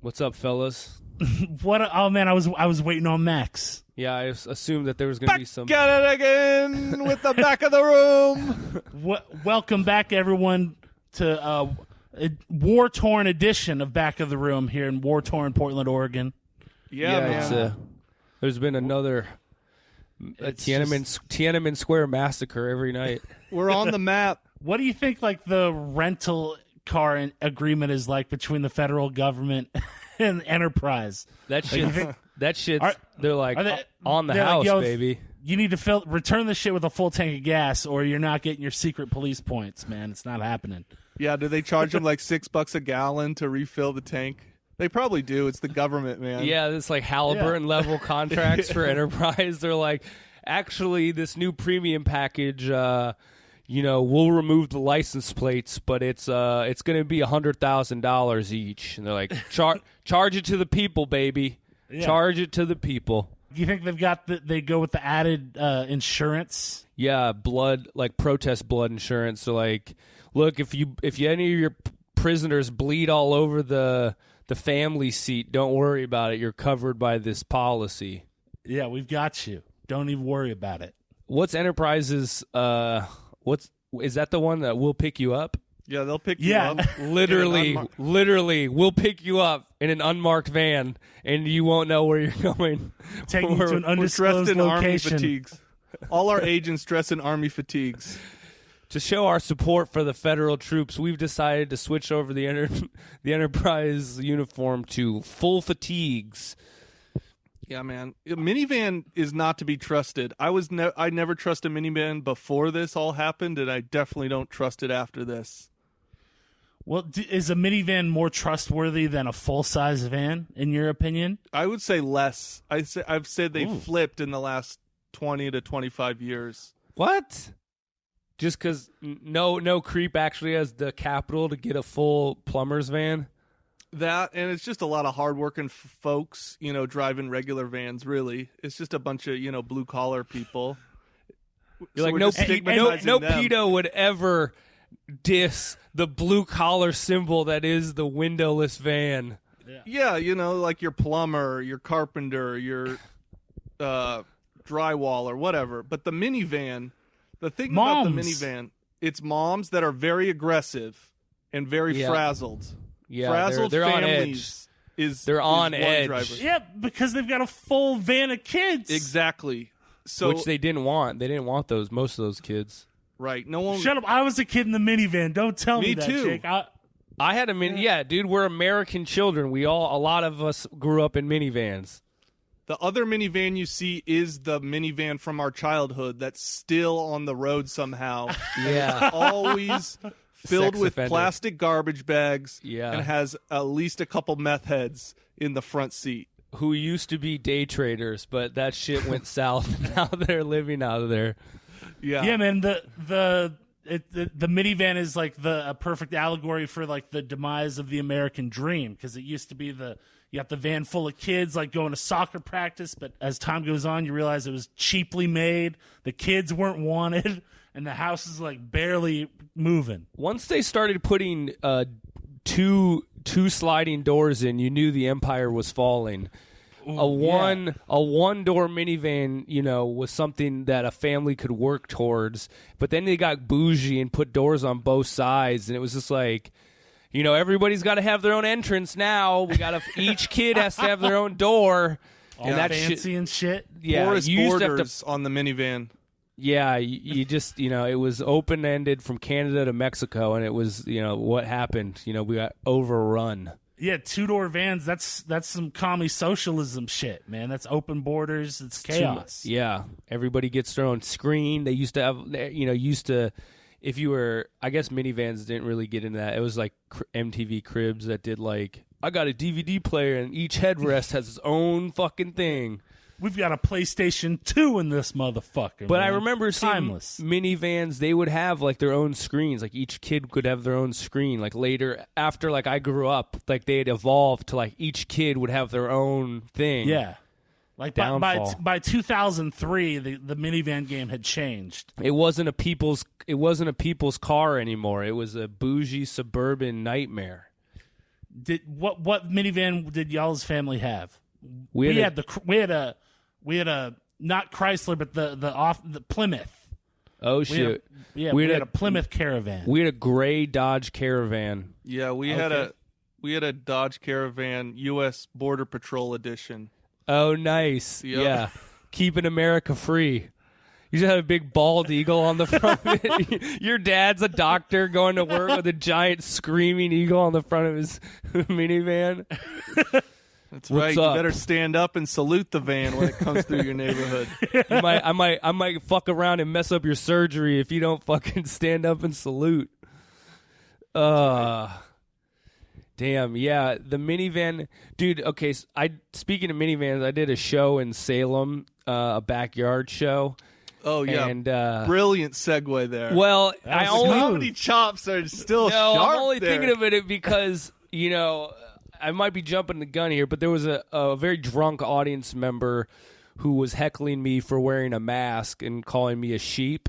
What's up, fellas? Oh man, I was waiting on Max. Yeah, I assumed that there was going to be some. Get it again with the back of the room. Welcome back, everyone, to a war-torn edition of Back of the Room here in war-torn Portland, Oregon. Yeah, man. There's been another Tiananmen Square massacre every night. We're on the map. What do you think, like, the rental car agreement is like between the federal government and Enterprise? They're like on the house, like, baby. You need to return the shit with a full tank of gas, or you're not getting your secret police points, man. It's not happening. Yeah, do they charge them like $6 a gallon to refill the tank? They probably do. It's the government, man. Yeah, it's like Halliburton level contracts for Enterprise. They're like, actually, this new premium package, we'll remove the license plates, but it's going to be $100,000 each. And they're like, charge it to the people, baby. Yeah. Charge it to the people. Do you think they go with the added insurance? Yeah, protest blood insurance. So like, look, if any of your prisoners bleed all over the family seat, don't worry about it. You're covered by this policy. Yeah, we've got you. Don't even worry about it. What's Enterprise's? Is that the one that will pick you up? Yeah, they'll pick you up. Literally, we'll pick you up in an unmarked van, and you won't know where you're going. Take you to an undisclosed dressed in location. army fatigues. All our agents dressed in army fatigues. To show our support for the federal troops, we've decided to switch over the Enterprise uniform to full fatigues. Yeah, man. A minivan is not to be trusted. I never trust a minivan before this all happened, and I definitely don't trust it after this. Well, is a minivan more trustworthy than a full-size van, in your opinion? I would say less. I've said they flipped in the last 20 to 25 years. What? Just because no creep actually has the capital to get a full plumber's van? That, and it's just a lot of hardworking folks, driving regular vans, really. It's just a bunch of, blue-collar people. You're like, no pedo would ever diss the blue-collar symbol that is the windowless van. Yeah, like your plumber, your carpenter, your drywaller, whatever. But the minivan, the thing about the minivan, it's moms that are very aggressive and very frazzled. Yeah, frazzled they're families on edge. They're on edge. Driver. Yeah, because they've got a full van of kids. Exactly. So, which they didn't want. They didn't want most of those kids. Right. No one. Shut up. I was a kid in the minivan. Don't tell me that, too. Jake. I had a mini. Yeah, dude, we're American children. A lot of us grew up in minivans. The other minivan you see is the minivan from our childhood that's still on the road somehow. Yeah. It's always filled Sex with offender. plastic garbage bags. Yeah. And has at least a couple meth heads in the front seat. Who used to be day traders, but that shit went south. Now they're living out of there. Yeah. Yeah, man. The minivan is like a perfect allegory for like the demise of the American dream, because it used to be you got the van full of kids like going to soccer practice, but as time goes on, you realize it was cheaply made. The kids weren't wanted, and the house is like barely moving. Once they started putting two sliding doors in, you knew the empire was falling. Ooh, a one-door minivan, was something that a family could work towards. But then they got bougie and put doors on both sides, and it was just like, everybody's got to have their own entrance now. Each kid has to have their own door. All and that fancy and shit. Yeah, Porous you used borders on the minivan. Yeah, you just, it was open-ended from Canada to Mexico, and it was, what happened. We got overrun. Yeah, two-door vans, that's some commie socialism shit, man. That's open borders. It's chaos. Yeah, everybody gets their own screen. They used to have, if you were, I guess minivans didn't really get into that. It was like MTV Cribs that did like, I got a DVD player, and each headrest has its own fucking thing. We've got a PlayStation 2 in this motherfucker. But man. I remember seeing Timeless. minivans, they would have like their own screens. Like each kid could have their own screen. Like later, after like I grew up, like they had evolved to like each kid would have their own thing. Yeah. Like by 2003, the minivan game had changed. It wasn't a people's car anymore. It was a bougie suburban nightmare. What minivan did y'all's family have? We had a not Chrysler, but the Plymouth. Oh shit! We had a Plymouth Caravan. We had a gray Dodge Caravan. Yeah, we had a Dodge Caravan U.S. Border Patrol edition. Oh, nice. Yep. Yeah, keeping America free. You just have a big bald eagle on the front of it. Your dad's a doctor going to work with a giant screaming eagle on the front of his minivan. That's right. You better stand up and salute the van when it comes through your neighborhood. I might fuck around and mess up your surgery if you don't fucking stand up and salute. Damn, yeah, the minivan, dude. Okay, so speaking of minivans, I did a show in Salem, a backyard show. Oh yeah, and brilliant segue there. Well, comedy chops are still sharp. I'm only there. thinking of it because I might be jumping the gun here, but there was a very drunk audience member who was heckling me for wearing a mask and calling me a sheep.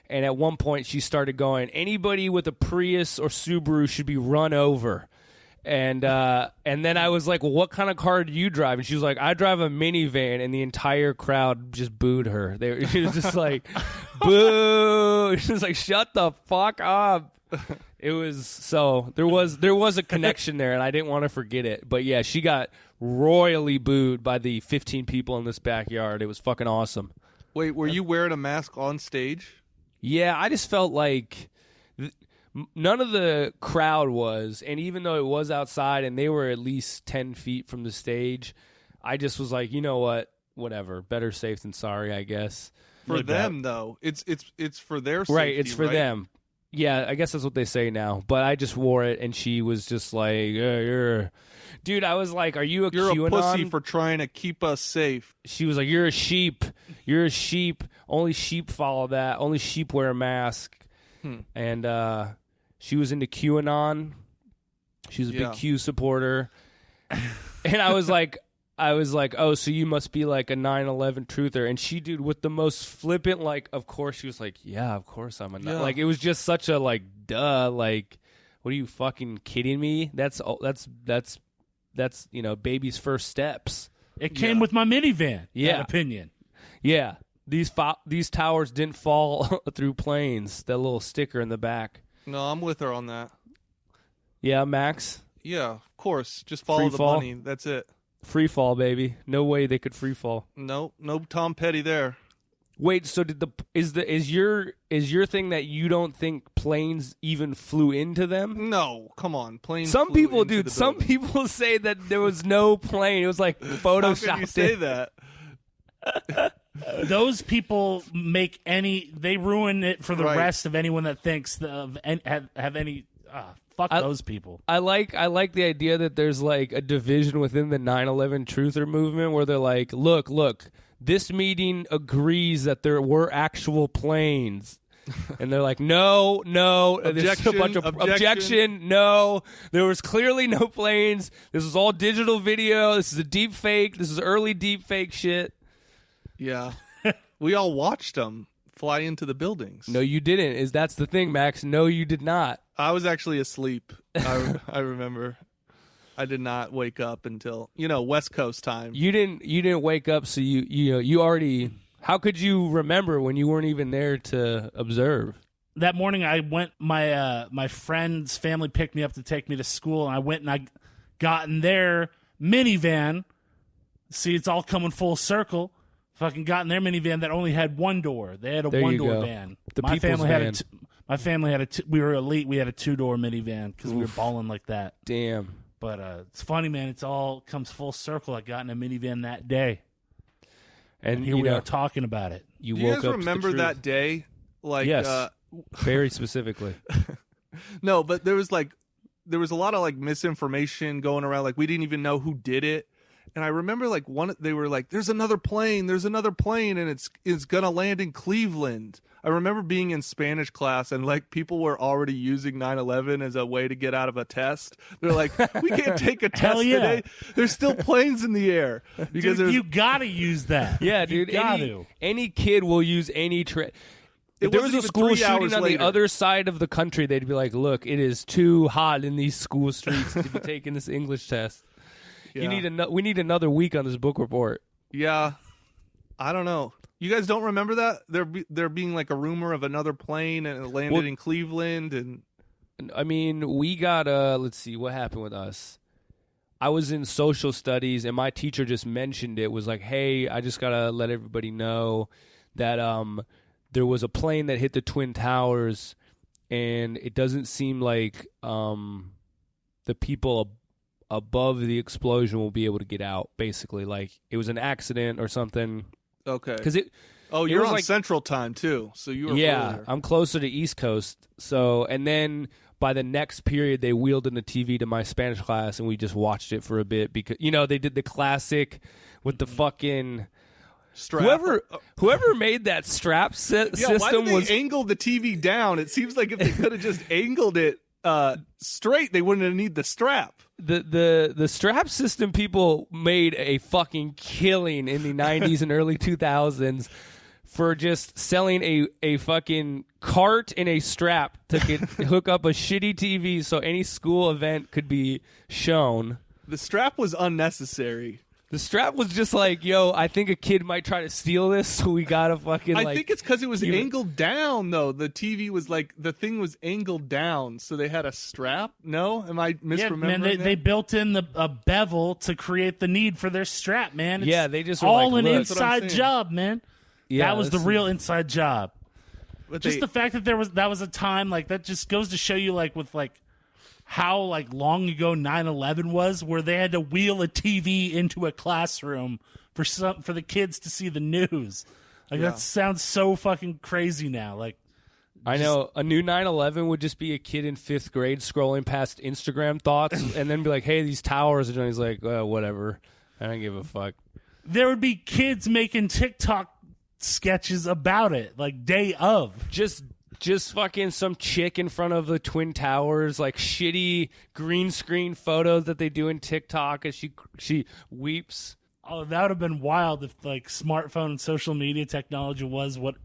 And at one point, she started going, "Anybody with a Prius or Subaru should be run over." And then I was like, "Well, what kind of car do you drive?" And she was like, "I drive a minivan." And the entire crowd just booed her. She was just like, "Boo!" She was like, "Shut the fuck up." It was there was a connection there, and I didn't want to forget it. But yeah, she got royally booed by the 15 people in this backyard. It was fucking awesome. Wait, were you wearing a mask on stage? Yeah, I just felt like none of the crowd was, and even though it was outside and they were at least 10 feet from the stage, I just was like, you know what, whatever, better safe than sorry, I guess. For them, though, it's for their safety, right? It's for them. Yeah, I guess that's what they say now. But I just wore it, and she was just like, dude, I was like, are you a QAnon? You're a pussy for trying to keep us safe. She was like, you're a sheep. You're a sheep. Only sheep follow that. Only sheep wear a mask. And she was into QAnon. She was a big Q supporter. And I was like, oh, so you must be like a 9/11 truther. And she, dude, with the most flippant, like, of course, she was like, yeah, of course I'm a like, it was just such a like, duh, like, what are you fucking kidding me? That's baby's first steps. It came with my minivan. Yeah, that opinion. Yeah, these towers didn't fall through planes. That little sticker in the back. No, I'm with her on that. Yeah, Max. Yeah, of course. Just follow the money. That's it. Free fall, baby. No way they could free fall. No Tom Petty there. Wait, so is your thing that you don't think planes even flew into them? No, come on, planes. Some people, dude. Some people say that there was no plane. It was like photoshopped. How can you say that? Those people they ruin it for the rest of anyone that thinks have any. Fuck those people. I like the idea that there's like a division within the 9/11 truther movement where they're like, look, this meeting agrees that there were actual planes. And they're like, no, there's a bunch of objection. No, there was clearly no planes. This was all digital video. This is a deep fake. This is early deep fake shit. Yeah. We all watched them fly into the buildings. No, you didn't. That's the thing, Max. No, you did not. I was actually asleep. I remember. I did not wake up until, West Coast time. You didn't wake up, so you already. How could you remember when you weren't even there to observe? That morning, I went. My friend's family picked me up to take me to school, and I went and I got in their minivan. See, it's all coming full circle. Fucking got in their minivan that only had one door. They had a one-door van. My family had my family had we were elite. We had a two-door minivan because we were balling like that. Damn. But it's funny, man. It's all comes full circle. I got in a minivan that day. And here we are talking about it. Do you guys remember that day? Like, yes, very specifically. No, but there was a lot of like misinformation going around. Like we didn't even know who did it. And I remember like they were like, there's another plane, and it's gonna land in Cleveland. I remember being in Spanish class and like people were already using 9/11 as a way to get out of a test. They're like, we can't take a test today. There's still planes in the air. Because you gotta use that. Yeah, dude. Any kid will use any trick. If there was a school shooting on the other side of the country, they'd be like, look, it is too hot in these school streets to be taking this English test. Yeah. We need another week on this book report. Yeah. I don't know. You guys don't remember that? There being like a rumor of another plane and it landed in Cleveland. And I mean, we got, let's see, what happened with us? I was in social studies, and my teacher just mentioned it, was like, hey, I just got to let everybody know that there was a plane that hit the Twin Towers, and it doesn't seem like the people above the explosion will be able to get out, basically. Like, it was an accident or something. Okay. You're on like, Central Time, too, so you were earlier. I'm closer to East Coast. So, and then by the next period, they wheeled in the TV to my Spanish class, and we just watched it for a bit because, they did the classic with the fucking strap. Whoever made that strap system why did they angle the TV down? It seems like if they could have just angled it straight, they wouldn't have need the strap. The strap system people made a fucking killing in the 90s and early 2000s for just selling a fucking cart and a strap to hook up a shitty TV so any school event could be shown. The strap was unnecessary. The strap was just like, yo, I think a kid might try to steal this, so we gotta fucking I think it's because it was angled down, though. The TV was like, the thing was angled down, so they had a strap? No? Am I misremembering man, they built in a bevel to create the need for their strap, man. It's they just all an inside job, man. Yeah, that was the real inside job. But just the fact that that was a time, like, that just goes to show you, like, with, like, how like long ago 9/11 was, where they had to wheel a TV into a classroom for the kids to see the news. Like that sounds so fucking crazy now. Like I know a new 9/11 would just be a kid in 5th grade scrolling past Instagram thoughts and then be like, "Hey, these towers," and he's like, "Whatever, I don't give a fuck." There would be kids making TikTok sketches about it, like day of. Just fucking some chick in front of the Twin Towers, like shitty green screen photos that they do in TikTok as she weeps. Oh, that would have been wild if like smartphone and social media technology was what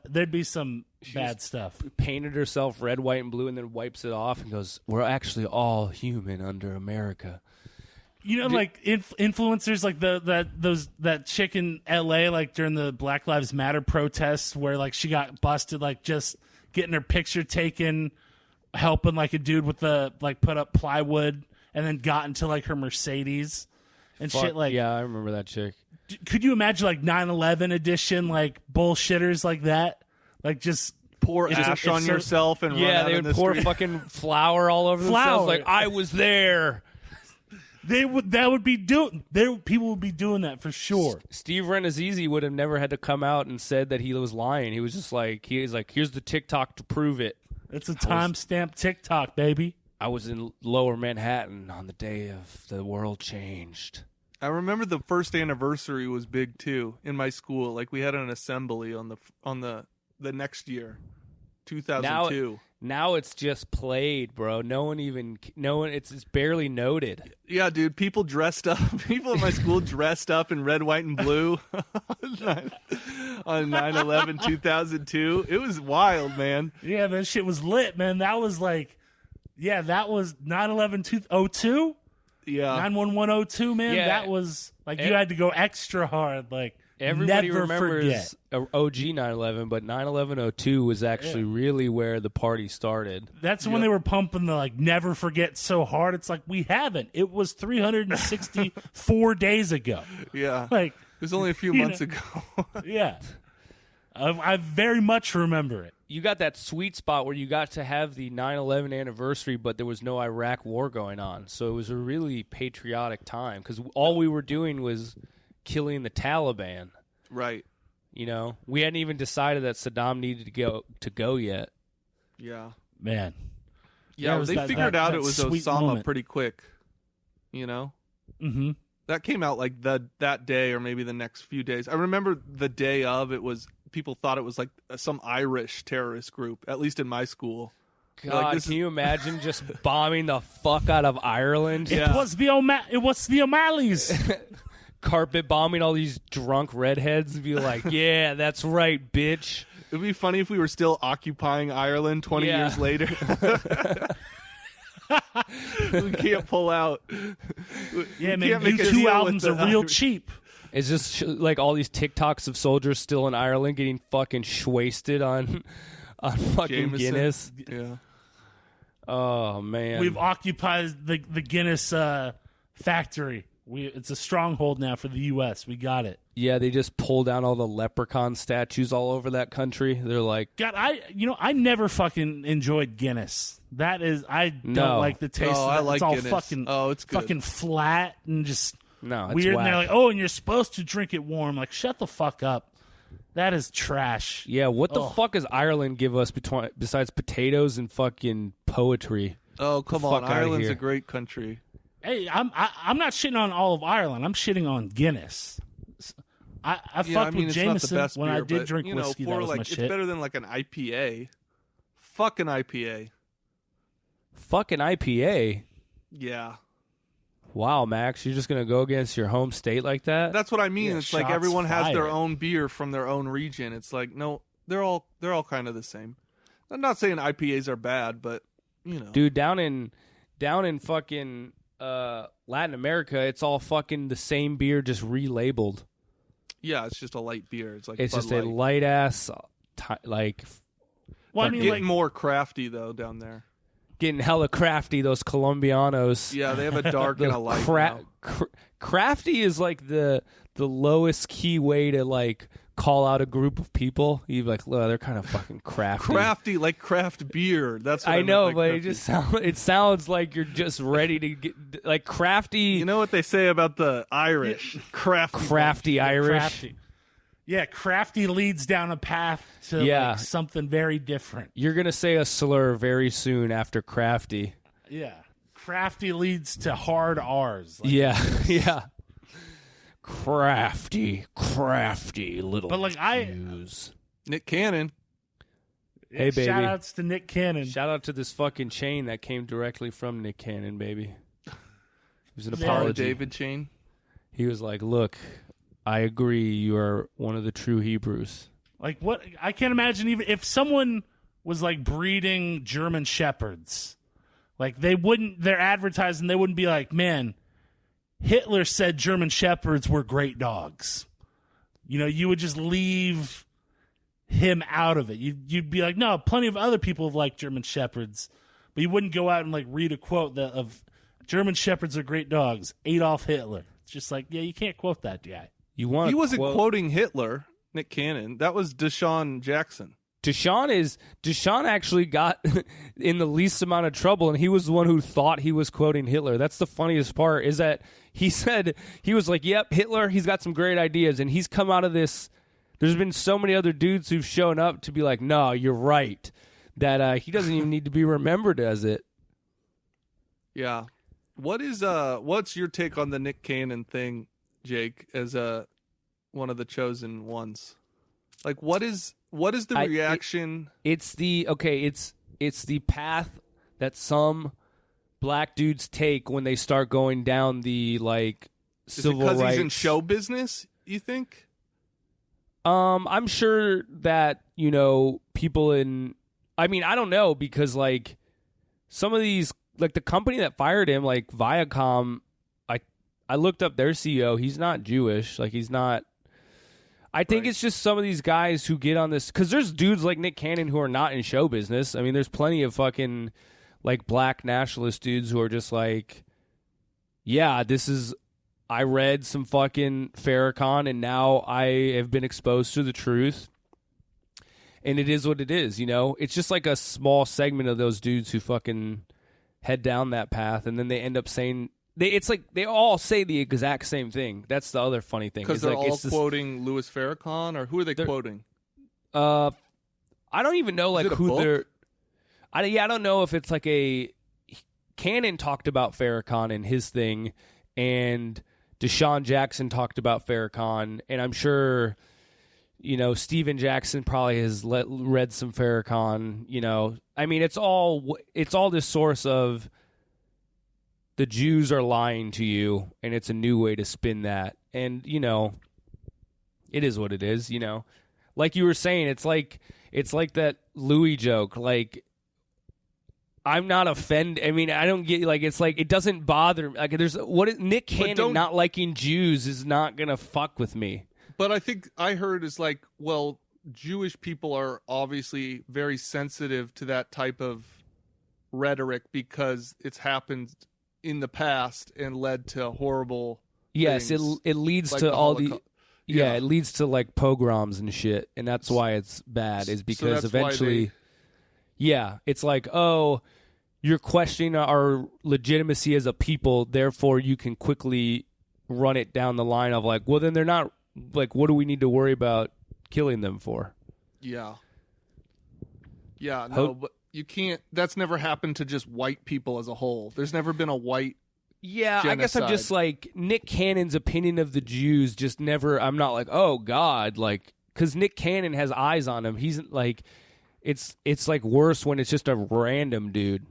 there'd be some bad stuff. Painted herself red, white, and blue, and then wipes it off and goes, "We're actually all human under America." Like influencers like that chick in L.A. like during the Black Lives Matter protests where like she got busted like just getting her picture taken, helping like a dude with the like put up plywood, and then got into like her Mercedes and shit. Like, yeah, I remember that chick. Could you imagine like 9/11 edition like bullshitters like that, like just pour ash on yourself and run out they in would the pour street. fucking flour all over themselves. Like, I was there. People would be doing that for sure. Steve Renazizi would have never had to come out and said that he was lying. He was just like, here's the TikTok to prove it. It's a timestamp TikTok, baby. I was in Lower Manhattan on the day of the world changed. I remember the first anniversary was big too in my school. Like we had an assembly on the next year, 2002. Now it's just played, bro. No one. It's barely noted. Yeah, dude. People in my school dressed up in red, white, and blue on 9/11, 2002. It was wild, man. Yeah, that shit was lit, man. That was like, that was 9/11 2002. Yeah, 9/11/02, man. Yeah. That was like you had to go extra hard, like. Everybody never remembers forget. OG 9/11, but 9/11/02 was actually really where the party started. That's when they were pumping the like never forget so hard. It's like we haven't. It was 364 days ago. Yeah, like it was only a few months ago. Yeah, I very much remember it. You got that sweet spot where you got to have the 9/11 anniversary, but there was no Iraq war going on, so it was a really patriotic time because all we were doing was killing the Taliban. Right. We hadn't even decided that Saddam needed to go yet. Yeah. Man. Yeah, they figured out it was Osama moment. pretty quick. Mm-hmm. That came out like that day or maybe the next few days. I remember the day of it was people thought it was like some Irish terrorist group, at least in my school. God, can you imagine just bombing the fuck out of Ireland? It was the O'Malley's. carpet bombing all these drunk redheads and be like, yeah, that's right, bitch. It would be funny if we were still occupying Ireland 20 years later. We can't pull out. Yeah, man, U2 albums are real cheap. It's just like all these TikToks of soldiers still in Ireland getting fucking wasted on fucking Jameson. Guinness. Yeah. Oh man, We've occupied the Guinness factory. It's a stronghold now for the U.S. We got it. Yeah, they just pull down all the leprechaun statues all over that country. They're like, God, I never fucking enjoyed Guinness. I don't like the taste. Oh, of that. I like it's all Guinness. fucking, it's good. fucking flat and just no, it's weird. whack. And they're like, oh, and you're supposed to drink it warm. Like, shut the fuck up. That is trash. Yeah, what the fuck does Ireland give us besides potatoes and fucking poetry? Oh, come Fuck on. outta Ireland's here. a great country. Hey, I'm not shitting on all of Ireland. I'm shitting on Guinness. I fucked with it's Jameson not the best when beer, I did but, drink whiskey. That was my it's shit. better than like an IPA. Fuck an IPA. Fucking IPA. Yeah. Wow, Max, you're just gonna go against your home state like that? That's what I mean. Yeah, It's like shots everyone has their fired. own beer from their own region. It's like, no, they're all kind of the same. I'm not saying IPAs are bad, but Dude, down in fucking Latin America, it's all fucking the same beer, just relabeled. Yeah, it's just a light beer. It's like It's Bud just a Light. light ass, like Well, I They're mean, getting like, more crafty though down there. getting hella crafty. Those Colombianos. Yeah, they have a dark and a light. now. Crafty is like the lowest key way to like call out a group of people. You're like, well, they're kind of fucking crafty. Crafty, like craft beer. That's what I meant know, by but crafty. it sounds like you're just ready to get like crafty. You know what they say about the Irish? Crafty. Irish. crafty. Yeah, crafty leads down a path to Yeah. like, something very different. You're gonna say a slur very soon after crafty. Yeah, crafty leads to hard R's. Like, Yeah. Crafty little. But like Jews. Nick Cannon. Hey, baby. Shout outs to Nick Cannon. Shout out to this fucking chain that came directly from Nick Cannon, baby. It was an Yeah. Harley apology. David chain. He was like, "Look, I agree. You are one of the true Hebrews." Like what? I can't imagine even if someone was like breeding German shepherds, like they're advertising. They wouldn't be like, man, Hitler said German shepherds were great dogs. You would just leave him out of it. You'd be like, no, plenty of other people have liked German shepherds, but you wouldn't go out and like read a quote of German shepherds are great dogs, Adolf Hitler. It's just like, yeah, you can't quote that guy. You want? He wasn't quoting Hitler, Nick Cannon. That was Deshaun Jackson. Deshaun actually got in the least amount of trouble, and he was the one who thought he was quoting Hitler. That's the funniest part, is that he said, he was like, yep, Hitler, he's got some great ideas, and he's come out of this. There's been so many other dudes who've shown up to be like, no, you're right, that he doesn't even need to be remembered as it. Yeah. What's your take on the Nick Cannon thing, Jake, as one of the chosen ones? Like, what is the reaction? It's the path that some black dudes take when they start going down the like Is it civil because rights. he's in show business, you think? I'm sure that people in. I mean, I don't know, because like some of these, like the company that fired him, like Viacom, I looked up their CEO. He's not Jewish. Like he's not. I think it's just some of these guys who get on this, because there's dudes like Nick Cannon who are not in show business. I mean, there's plenty of fucking like black nationalist dudes who are just like, yeah, I read some fucking Farrakhan and now I have been exposed to the truth. And it is what it is, It's just like a small segment of those dudes who fucking head down that path, and then they end up saying it's like they all say the exact same thing. That's the other funny thing. Because they're like, all quoting Louis Farrakhan, or who are they quoting? I don't even know like it a who book? they're. I don't know if it's like a. Cannon talked about Farrakhan and his thing, and Deshaun Jackson talked about Farrakhan, and I'm sure, Steven Jackson probably has read some Farrakhan. I mean, it's all this source of the Jews are lying to you, and it's a new way to spin that. And, you know, it is what it is, you know. Like you were saying, it's like that Louis joke. Like, I'm not offended. I mean, I don't get, like, it's like, it doesn't bother me. Like, Nick Cannon not liking Jews is not going to fuck with me. But I think I heard is like, well, Jewish people are obviously very sensitive to that type of rhetoric because it's happened in the past and led to horrible things, it leads like to the all Holocaust. it leads to like pogroms and shit, and that's why it's bad, is because eventually it's like, oh, you're questioning our legitimacy as a people, therefore you can quickly run it down the line of like, well, then they're not, like, what do we need to worry about killing them for? Yeah, no, but you can't. That's never happened to just white people as a whole. There's never been a white genocide. I guess I'm just like, Nick Cannon's opinion of the Jews just never, I'm not like, oh God, like, because Nick Cannon has eyes on him. He's like, it's like worse when it's just a random dude.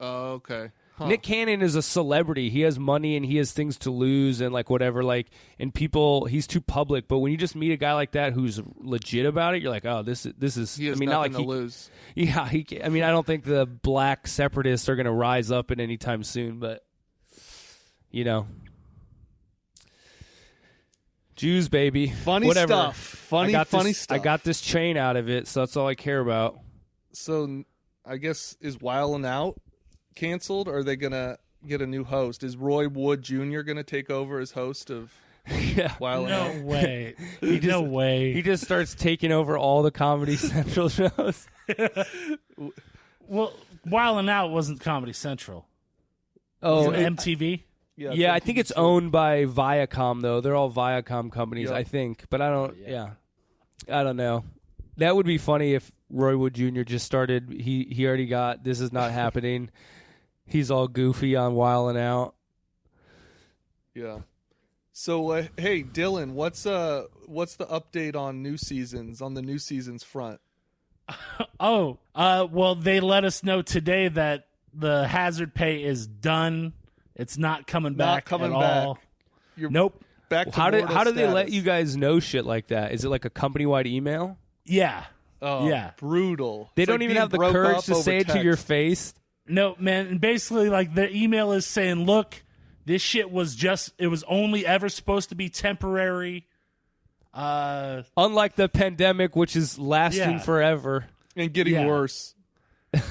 Oh, okay. Huh. Nick Cannon is a celebrity. He has money and he has things to lose and like whatever, like, and people, he's too public. But when you just meet a guy like that who's legit about it, you're like, oh, this is. He has I mean, nothing not like to lose. Yeah, I mean, I don't think the black separatists are going to rise up at any time soon, but you know, Jews, baby, funny whatever. stuff. Funny stuff. I got this chain out of it, so that's all I care about. So, I guess, is Wildin' Out canceled, or are they gonna get a new host? Is Roy Wood Jr. gonna take over as host of Wildin' Out? No way. No way. He just starts taking over all the Comedy Central shows. Well, Wildin' Out wasn't Comedy Central. Oh, MTV? Yeah, I think it's owned by Viacom, though. They're all Viacom companies, I think. But I don't, I don't know. That would be funny if Roy Wood Jr. just started. He already got, this is not happening. He's all goofy on Wildin' Out. Yeah. So, hey, Dylan, what's the update on the new seasons front? Well, they let us know today that the hazard pay is done. It's not coming back at all. Nope. Back to how do they let status. you guys know shit like that? Is it like a company-wide email? Yeah. Oh, yeah. Brutal. They It's don't like even being have the broke courage up to over say it to text. your face. No, man. And basically, like, the email is saying, look, this shit was it was only ever supposed to be temporary. Unlike the pandemic, which is lasting forever. And getting worse.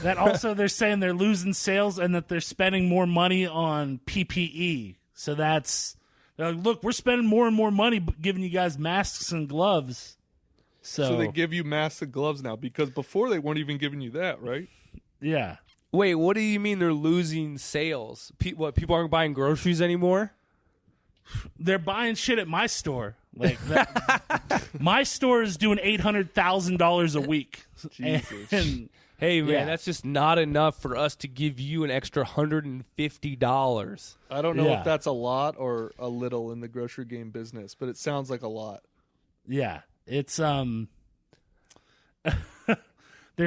That also, they're saying they're losing sales and that they're spending more money on PPE. So they're like, look, we're spending more and more money giving you guys masks and gloves. So they give you masks and gloves now, because before they weren't even giving you that, right? Yeah. Wait, what do you mean they're losing sales? People aren't buying groceries anymore? They're buying shit at my store. Like my store is doing $800,000 a week. Jesus. And, hey, man, that's just not enough for us to give you an extra $150. I don't know if that's a lot or a little in the grocery game business, but it sounds like a lot. Yeah. It's they're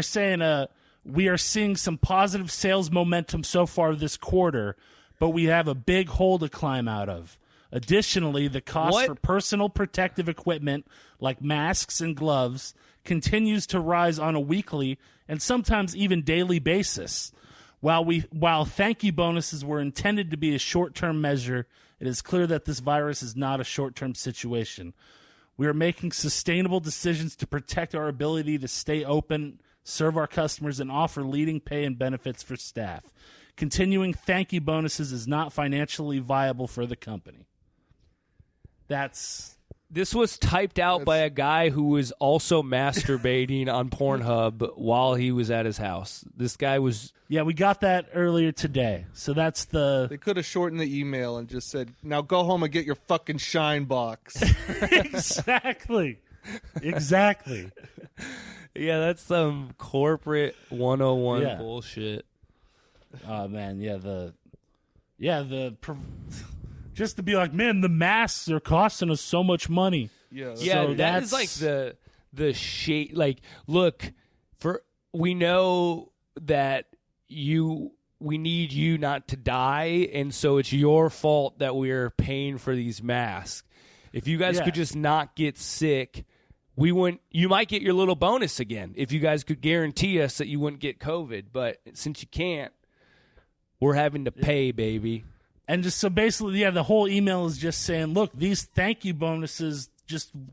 saying we are seeing some positive sales momentum so far this quarter, but we have a big hole to climb out of. Additionally, the cost for personal protective equipment like masks and gloves continues to rise on a weekly and sometimes even daily basis. While thank you bonuses were intended to be a short-term measure, it is clear that this virus is not a short-term situation. We are making sustainable decisions to protect our ability to stay open, serve our customers, and offer leading pay and benefits for staff. Continuing thank you bonuses is not financially viable for the company. This was typed out by a guy who was also masturbating on Pornhub while he was at his house. This guy was... Yeah, we got that earlier today. So that's They could have shortened the email and just said, now go home and get your fucking shine box. Exactly. Yeah, that's some corporate 101 bullshit. Oh, man, just to be like, man, the masks are costing us so much money. Yeah, so that is like the shade. Like, look, we know that you we need you not to die, and so it's your fault that we're paying for these masks. If you guys could just not get sick, you might get your little bonus again if you guys could guarantee us that you wouldn't get COVID. But since you can't, we're having to pay, baby. And just so basically, the whole email is just saying, look, these thank you bonuses,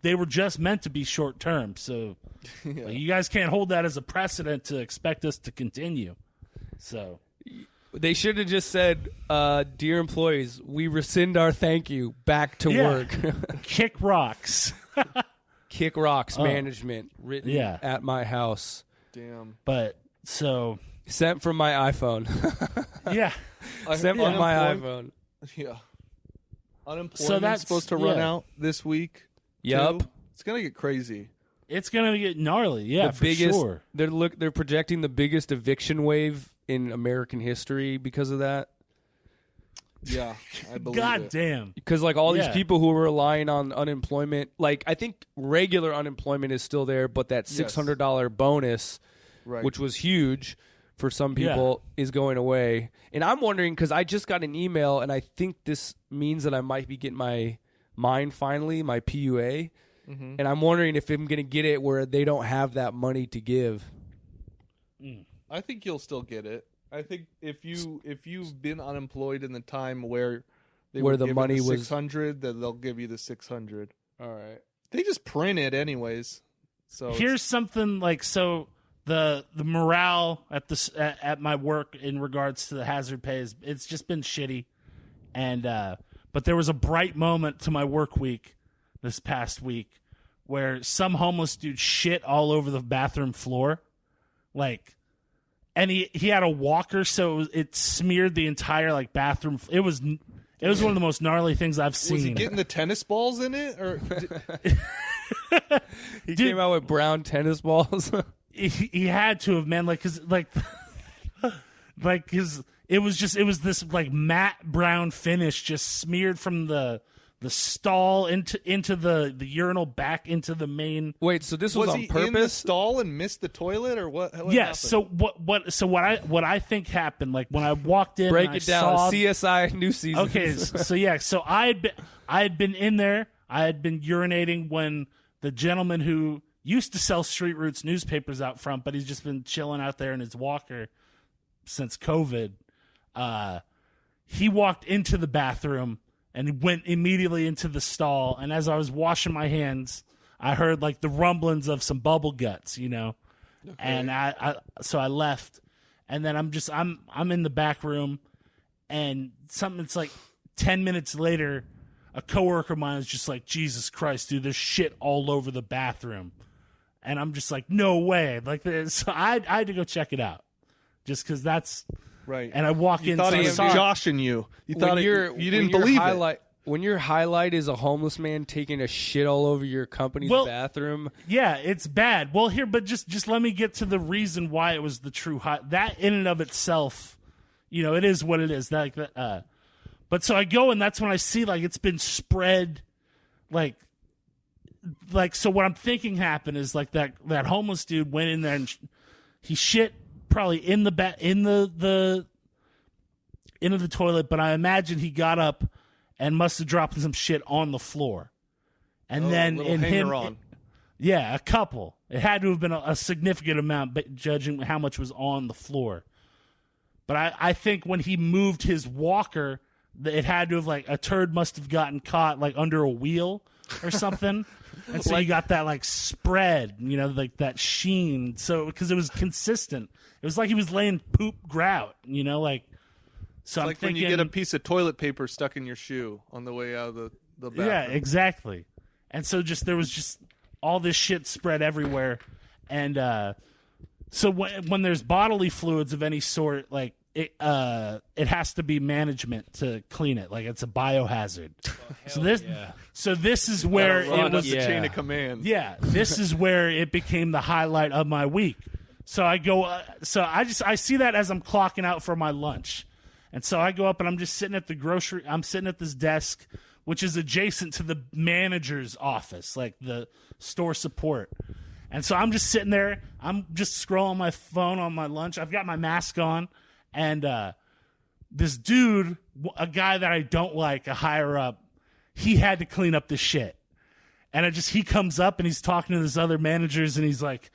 they were just meant to be short term. So you guys can't hold that as a precedent to expect us to continue. So they should have just said, dear employees, we rescind our thank you, back to work. Kick rocks. Kick rocks management written at my house. Damn. But so sent from my iPhone. Sent from my iPhone. Yeah. Unemployment's supposed to run out this week. Yep. Too. It's gonna get crazy. It's gonna get gnarly. Yeah, for sure. They're projecting the biggest eviction wave in American history because of that. Yeah, I believe God damn. Because like all these people who were relying on unemployment, like I think regular unemployment is still there, but that $600 bonus, which was huge for some people, is going away. And I'm wondering, because I just got an email, and I think this means that I might be getting mine finally, my PUA. Mm-hmm. And I'm wondering if I'm going to get it where they don't have that money to give. I think you'll still get it. I think if you've been unemployed in the time where the money was $600, then they'll give you the $600. All right. They just print it anyways. So here's something like the morale at my work in regards to the hazard pay it's just been shitty, and but there was a bright moment to my work week this past week where some homeless dude shit all over the bathroom floor, and he had a walker, so it smeared the entire bathroom. It was one of the most gnarly things I've seen. Was he getting the tennis balls in it, or he came out with brown tennis balls? He had to have, man, because it was this matte brown finish just smeared from the stall into the urinal back into the main. Wait, so this was on he purpose? In the stall and missed the toilet, or what? Yeah. So what I think happened, when I walked in, break it down. CSI new season. Okay, so I had been in there. I had been urinating when the gentleman who used to sell Street Roots newspapers out front, but he's just been chilling out there in his walker since COVID. He walked into the bathroom and went immediately into the stall. And as I was washing my hands, I heard the rumblings of some bubble guts, Okay. And so I left, and then I'm in the back room, and it's 10 minutes later, a coworker of mine is just like, Jesus Christ, dude, there's shit all over the bathroom. And I'm just like, no way. So I had to go check it out, just because that's right. And I walk in. Thought he was joshing you. You thought you didn't believe it. When your highlight is a homeless man taking a shit all over your company's bathroom. Yeah, it's bad. Well, but just let me get to the reason why it was the true that in and of itself, it is what it is. But so I go, and that's when I see it's been spread, so what I'm thinking happened is that homeless dude went in there and he shit probably into the toilet, but I imagine he got up and must have dropped some shit on the floor, and then in him, a couple. It had to have been a significant amount, but judging how much was on the floor. But I think when he moved his walker, it had to have a turd must have gotten caught under a wheel or something. And so you got that spread, that sheen. So because it was consistent, it was like he was laying poop grout, So it's I'm thinking, when you get a piece of toilet paper stuck in your shoe on the way out of the bathroom. Yeah, exactly. And so there was just all this shit spread everywhere, and so when there's bodily fluids of any sort, it has to be management to clean it. It's a biohazard. So this is where it was the chain of command. Yeah, this is where it became the highlight of my week. So I go. I see that as I'm clocking out for my lunch, and so I go up and I'm just sitting at I'm sitting at this desk, which is adjacent to the manager's office, the store support. And so I'm just sitting there. I'm just scrolling my phone on my lunch. I've got my mask on. And this dude, a guy that I don't like, a higher up, he had to clean up the shit. And he comes up and he's talking to his other managers and he's like,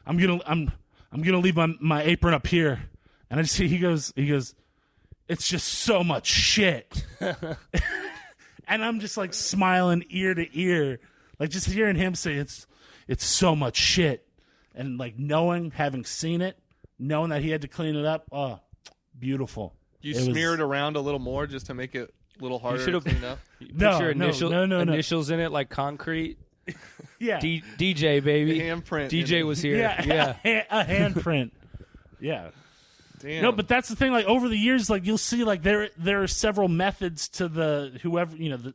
I'm gonna leave my apron up here. And I just see he goes, it's just so much shit. And I'm just like smiling ear to ear, like just hearing him say it's so much shit. And like having seen it, knowing that he had to clean it up, oh, beautiful. You smear it around a little more just to make it a little harder to clean up? Put your initials in it like concrete. Yeah. DJ, baby. Handprint. DJ was here. Yeah. A handprint. Yeah. Damn. No, but that's the thing. Like over the years, like you'll see, like there are several methods to the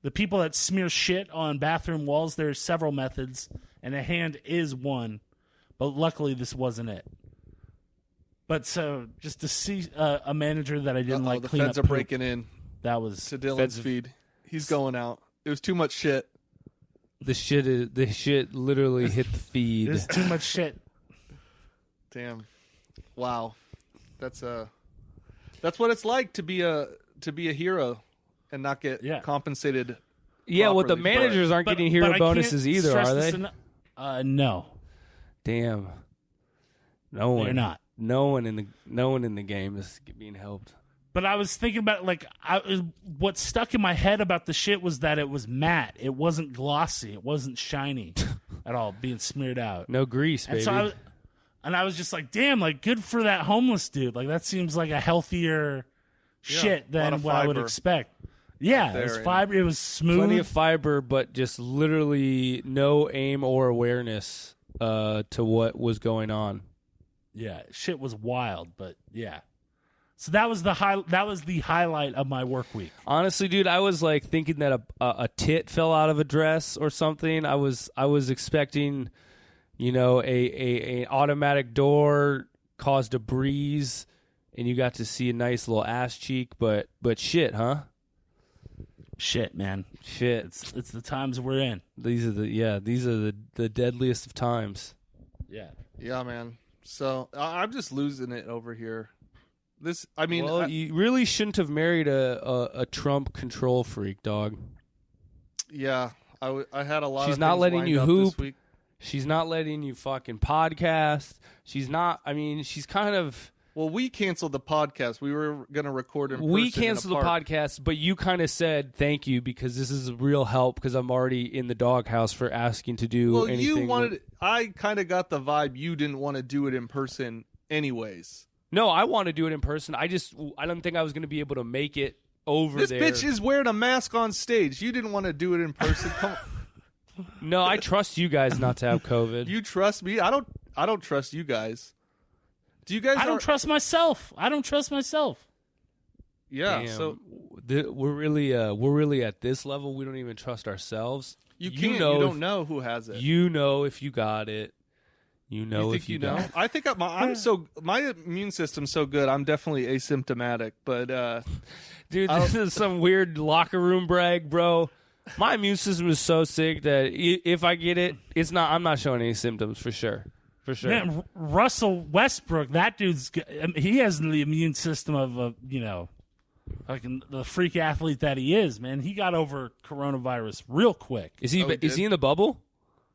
the people that smear shit on bathroom walls. There are several methods, and a hand is one. But luckily, this wasn't it. But so just to see a manager that I didn't like the clean feds up are poop, breaking in that was to Dylan's feed. He's going out. It was too much shit. The shit literally hit the feed. There's too much shit. Damn. Wow. That's what it's like to be a hero and not get compensated. Yeah, well, the properly. managers aren't getting hero bonuses either, are they? No. Damn. No one. They're not. No one in the game is being helped. But I was thinking about what stuck in my head about the shit was that it was matte. It wasn't glossy. It wasn't shiny at all, being smeared out. No grease, baby. And I was just like, damn, like good for that homeless dude. Like that seems like a healthier shit than what I would expect. Yeah, it was fiber. It was smooth. Plenty of fiber, but just literally no aim or awareness to what was going on. Yeah, shit was wild, but yeah. So that was the highlight of my work week. Honestly, dude, I was like thinking that a tit fell out of a dress or something. I was expecting, a automatic door caused a breeze, and you got to see a nice little ass cheek. But shit, huh? Shit, man. Shit. It's the times we're in. These are the deadliest of times. Yeah. Yeah, man. So I'm just losing it over here. You really shouldn't have married a Trump control freak, dog. Yeah, I had a lot. She's of not things letting lined you up hoop. this week. She's not letting you fucking podcast. She's not. I mean, she's kind of. Well, we canceled the podcast. We were going to record in person. We canceled the podcast, but you kind of said thank you because this is a real help because I'm already in the doghouse for asking to do anything. You wanted. I kind of got the vibe you didn't want to do it in person, anyways. No, I want to do it in person. I don't think I was going to be able to make it over this there. This bitch is wearing a mask on stage. You didn't want to do it in person. Come on. No, I trust you guys not to have COVID. You trust me? I don't trust you guys. Do you guys? I don't trust myself. I don't trust myself. Yeah. Damn. So we're really at this level. We don't even trust ourselves. You don't know who has it. You know if you got it. You know if you know. got it. I think my immune system's so good. I'm definitely asymptomatic. But dude, this is some weird locker room brag, bro. My immune system is so sick that if I get it, I'm not showing any symptoms for sure. For sure. Man, Russell Westbrook, that he has the immune system of like the freak athlete that he is, man. He got over coronavirus real quick. Is he in the bubble?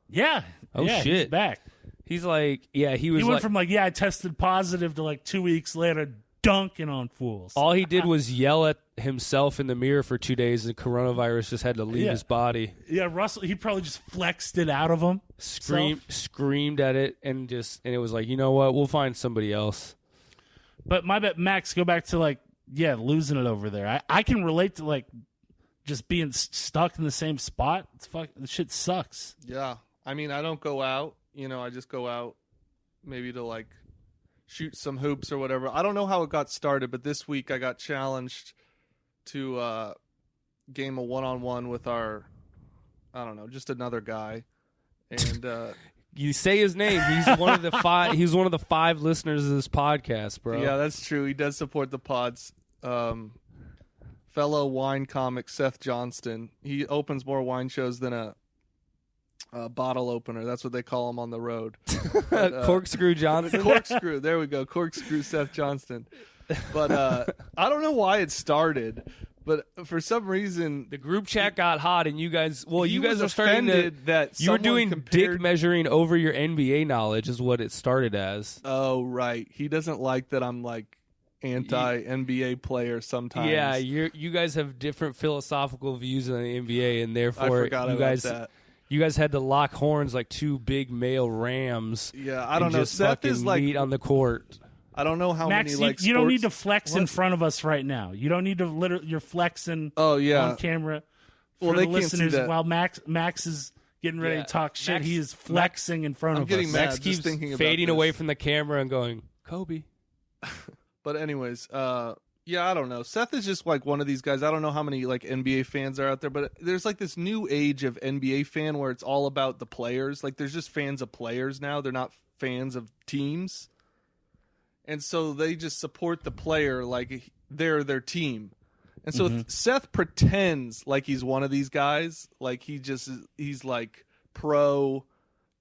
Yeah. Oh yeah, shit. He's back. He's like, yeah, he went from I tested positive to 2 weeks later dunking on fools. All he did was yell at himself in the mirror for 2 days, and coronavirus just had to leave his body. Yeah, Russell, he probably just flexed it out of him. Screamed at it, and it was like, you know what? We'll find somebody else. But my bet, Max, go back to losing it over there. I can relate to just being stuck in the same spot. The shit sucks. Yeah, I mean, I don't go out. I just go out maybe to shoot some hoops or whatever. I don't know how it got started, but this week I got challenged to game a one-on-one with just another guy. And you say his name. He's one of the five. He's one of the 5 listeners of this podcast, bro. Yeah, that's true. He does support the pods. Fellow wine comic Seth Johnston. He opens more wine shows than a bottle opener. That's what they call him on the road. Corkscrew Johnson. Corkscrew. There we go. Corkscrew Seth Johnston. But I don't know why it started. But for some reason, The group chat got hot, and you guys. Well, he you guys was are starting to. offended that You were someone doing compared- dick measuring over your NBA knowledge, is what it started as. Oh, right. He doesn't like that I'm like anti-NBA player sometimes. Yeah, you guys have different philosophical views on the NBA, and I therefore forgot you about guys that. you guys had to lock horns like two big male rams. Yeah, I don't know. Just Seth fucking is like, meet on the court. I don't know how Max, many like you don't need to sports- flex in front of us right now. You don't need to you're flexing Oh yeah. on camera Well, for they the can't see listeners that. while Max is getting ready Yeah, to talk shit. Max- He is flexing in front I'm of getting us. mad. Max just keeps thinking about fading this. away from the camera and going, Kobe. But anyways, yeah, I don't know. Seth is just like one of these guys. I don't know how many like NBA fans are out there, but there's like this new age of NBA fan where it's all about the players. Like there's just fans of players now. They're not fans of teams. And so they just support the player like they're their team. And so Seth pretends like he's one of these guys. Like he's like pro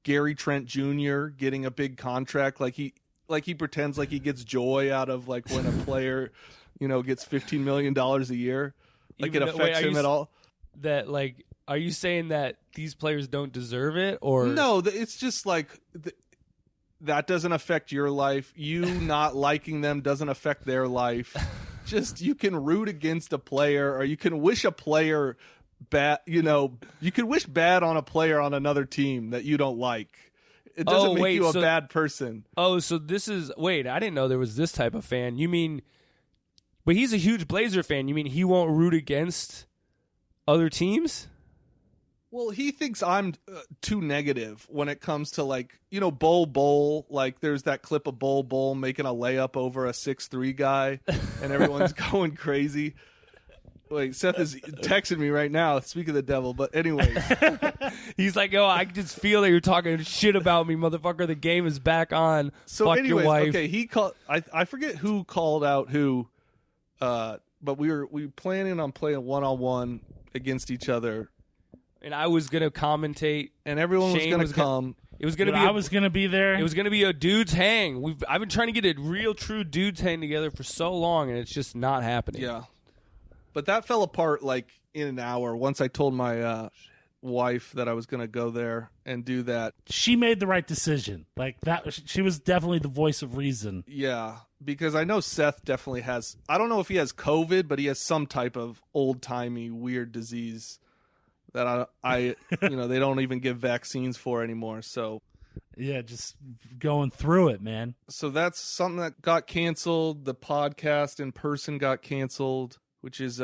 Gary Trent Jr. getting a big contract. Like he pretends like he gets joy out of like when a player, gets $15 million a year. Like Even it though- affects wait, are him you at all. That like, are you saying that these players don't deserve it, or No, it's just like that doesn't affect your life. You not liking them doesn't affect their life. Just you can root against a player, or you can wish a player bad. You can wish bad on a player on another team that you don't like. It doesn't make you a bad person. Oh, so this is wait. I didn't know there was this type of fan. You mean, but he's a huge Blazer fan. You mean he won't root against other teams? Well, he thinks I'm too negative when it comes to like, Bol. Like there's that clip of Bol making a layup over a 6'3" guy and everyone's going crazy. Wait, Seth is texting me right now. Speak of the devil. But anyways, He's like, oh, I just feel that you're talking shit about me, motherfucker. The game is back on. so Fuck anyways, your wife. okay, he called. I forget who called out who, but we were planning on playing 1-on-1 against each other, And I was gonna commentate. and everyone Shane was going to come. It was gonna Dude, be. I was gonna be there. It was gonna be a dudes hang. I've been trying to get a real, true dudes hang together for so long, and it's just not happening. Yeah. But that fell apart like in an hour once I told my wife that I was going to go there and do that. She made the right decision. Like that, she was definitely the voice of reason. Yeah, because I know Seth definitely has, I don't know if he has COVID, but he has some type of old-timey weird disease that I they don't even give vaccines for anymore. So Yeah, just going through it, man. so that's something that got canceled. The podcast in person got canceled, which is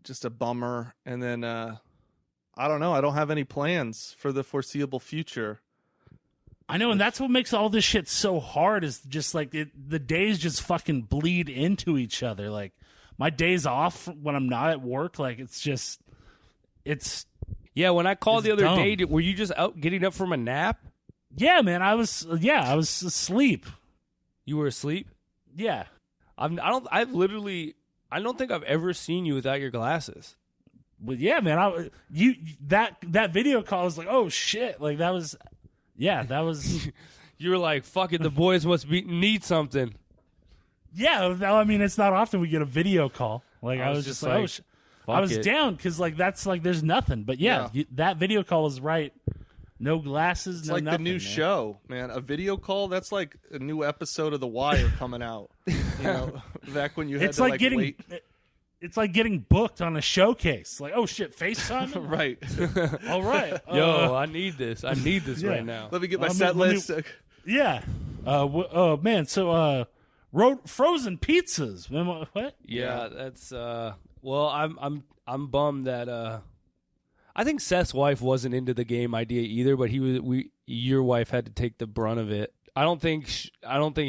just a bummer. And then I don't know. I don't have any plans for the foreseeable future. I know, and that's what makes all this shit so hard. Is just like the days just fucking bleed into each other. Like my days off when I'm not at work, like it's Yeah, when I called It's the other dumb. day, were you just out getting up from a nap? yeah, man. I was asleep. You were asleep? Yeah. I don't think I've ever seen you without your glasses. But yeah, man, that video call was like, oh shit, like that was You were like, fuck it, the boys must need something. yeah. I mean, it's not often we get a video call. Like I I was was just just like, like, oh shit. I fuck was it. down because like that's like there's nothing. But yeah, Yeah. that video call was right. No glasses, It's no like nothing, the new man. show, man. A video call, that's like a new episode of The Wire coming out. Back when you had It's to like getting wait. it's like getting booked on a showcase. Like, oh shit, FaceTime? Right. All right. Yo, I need this. I need this yeah. right now. Let me get my Let me- set let me- list. Yeah. Oh man, so frozen pizzas. What? Yeah, that's well, I'm bummed that I think Seth's wife wasn't into the game idea either, but your wife had to take the brunt of it. I don't think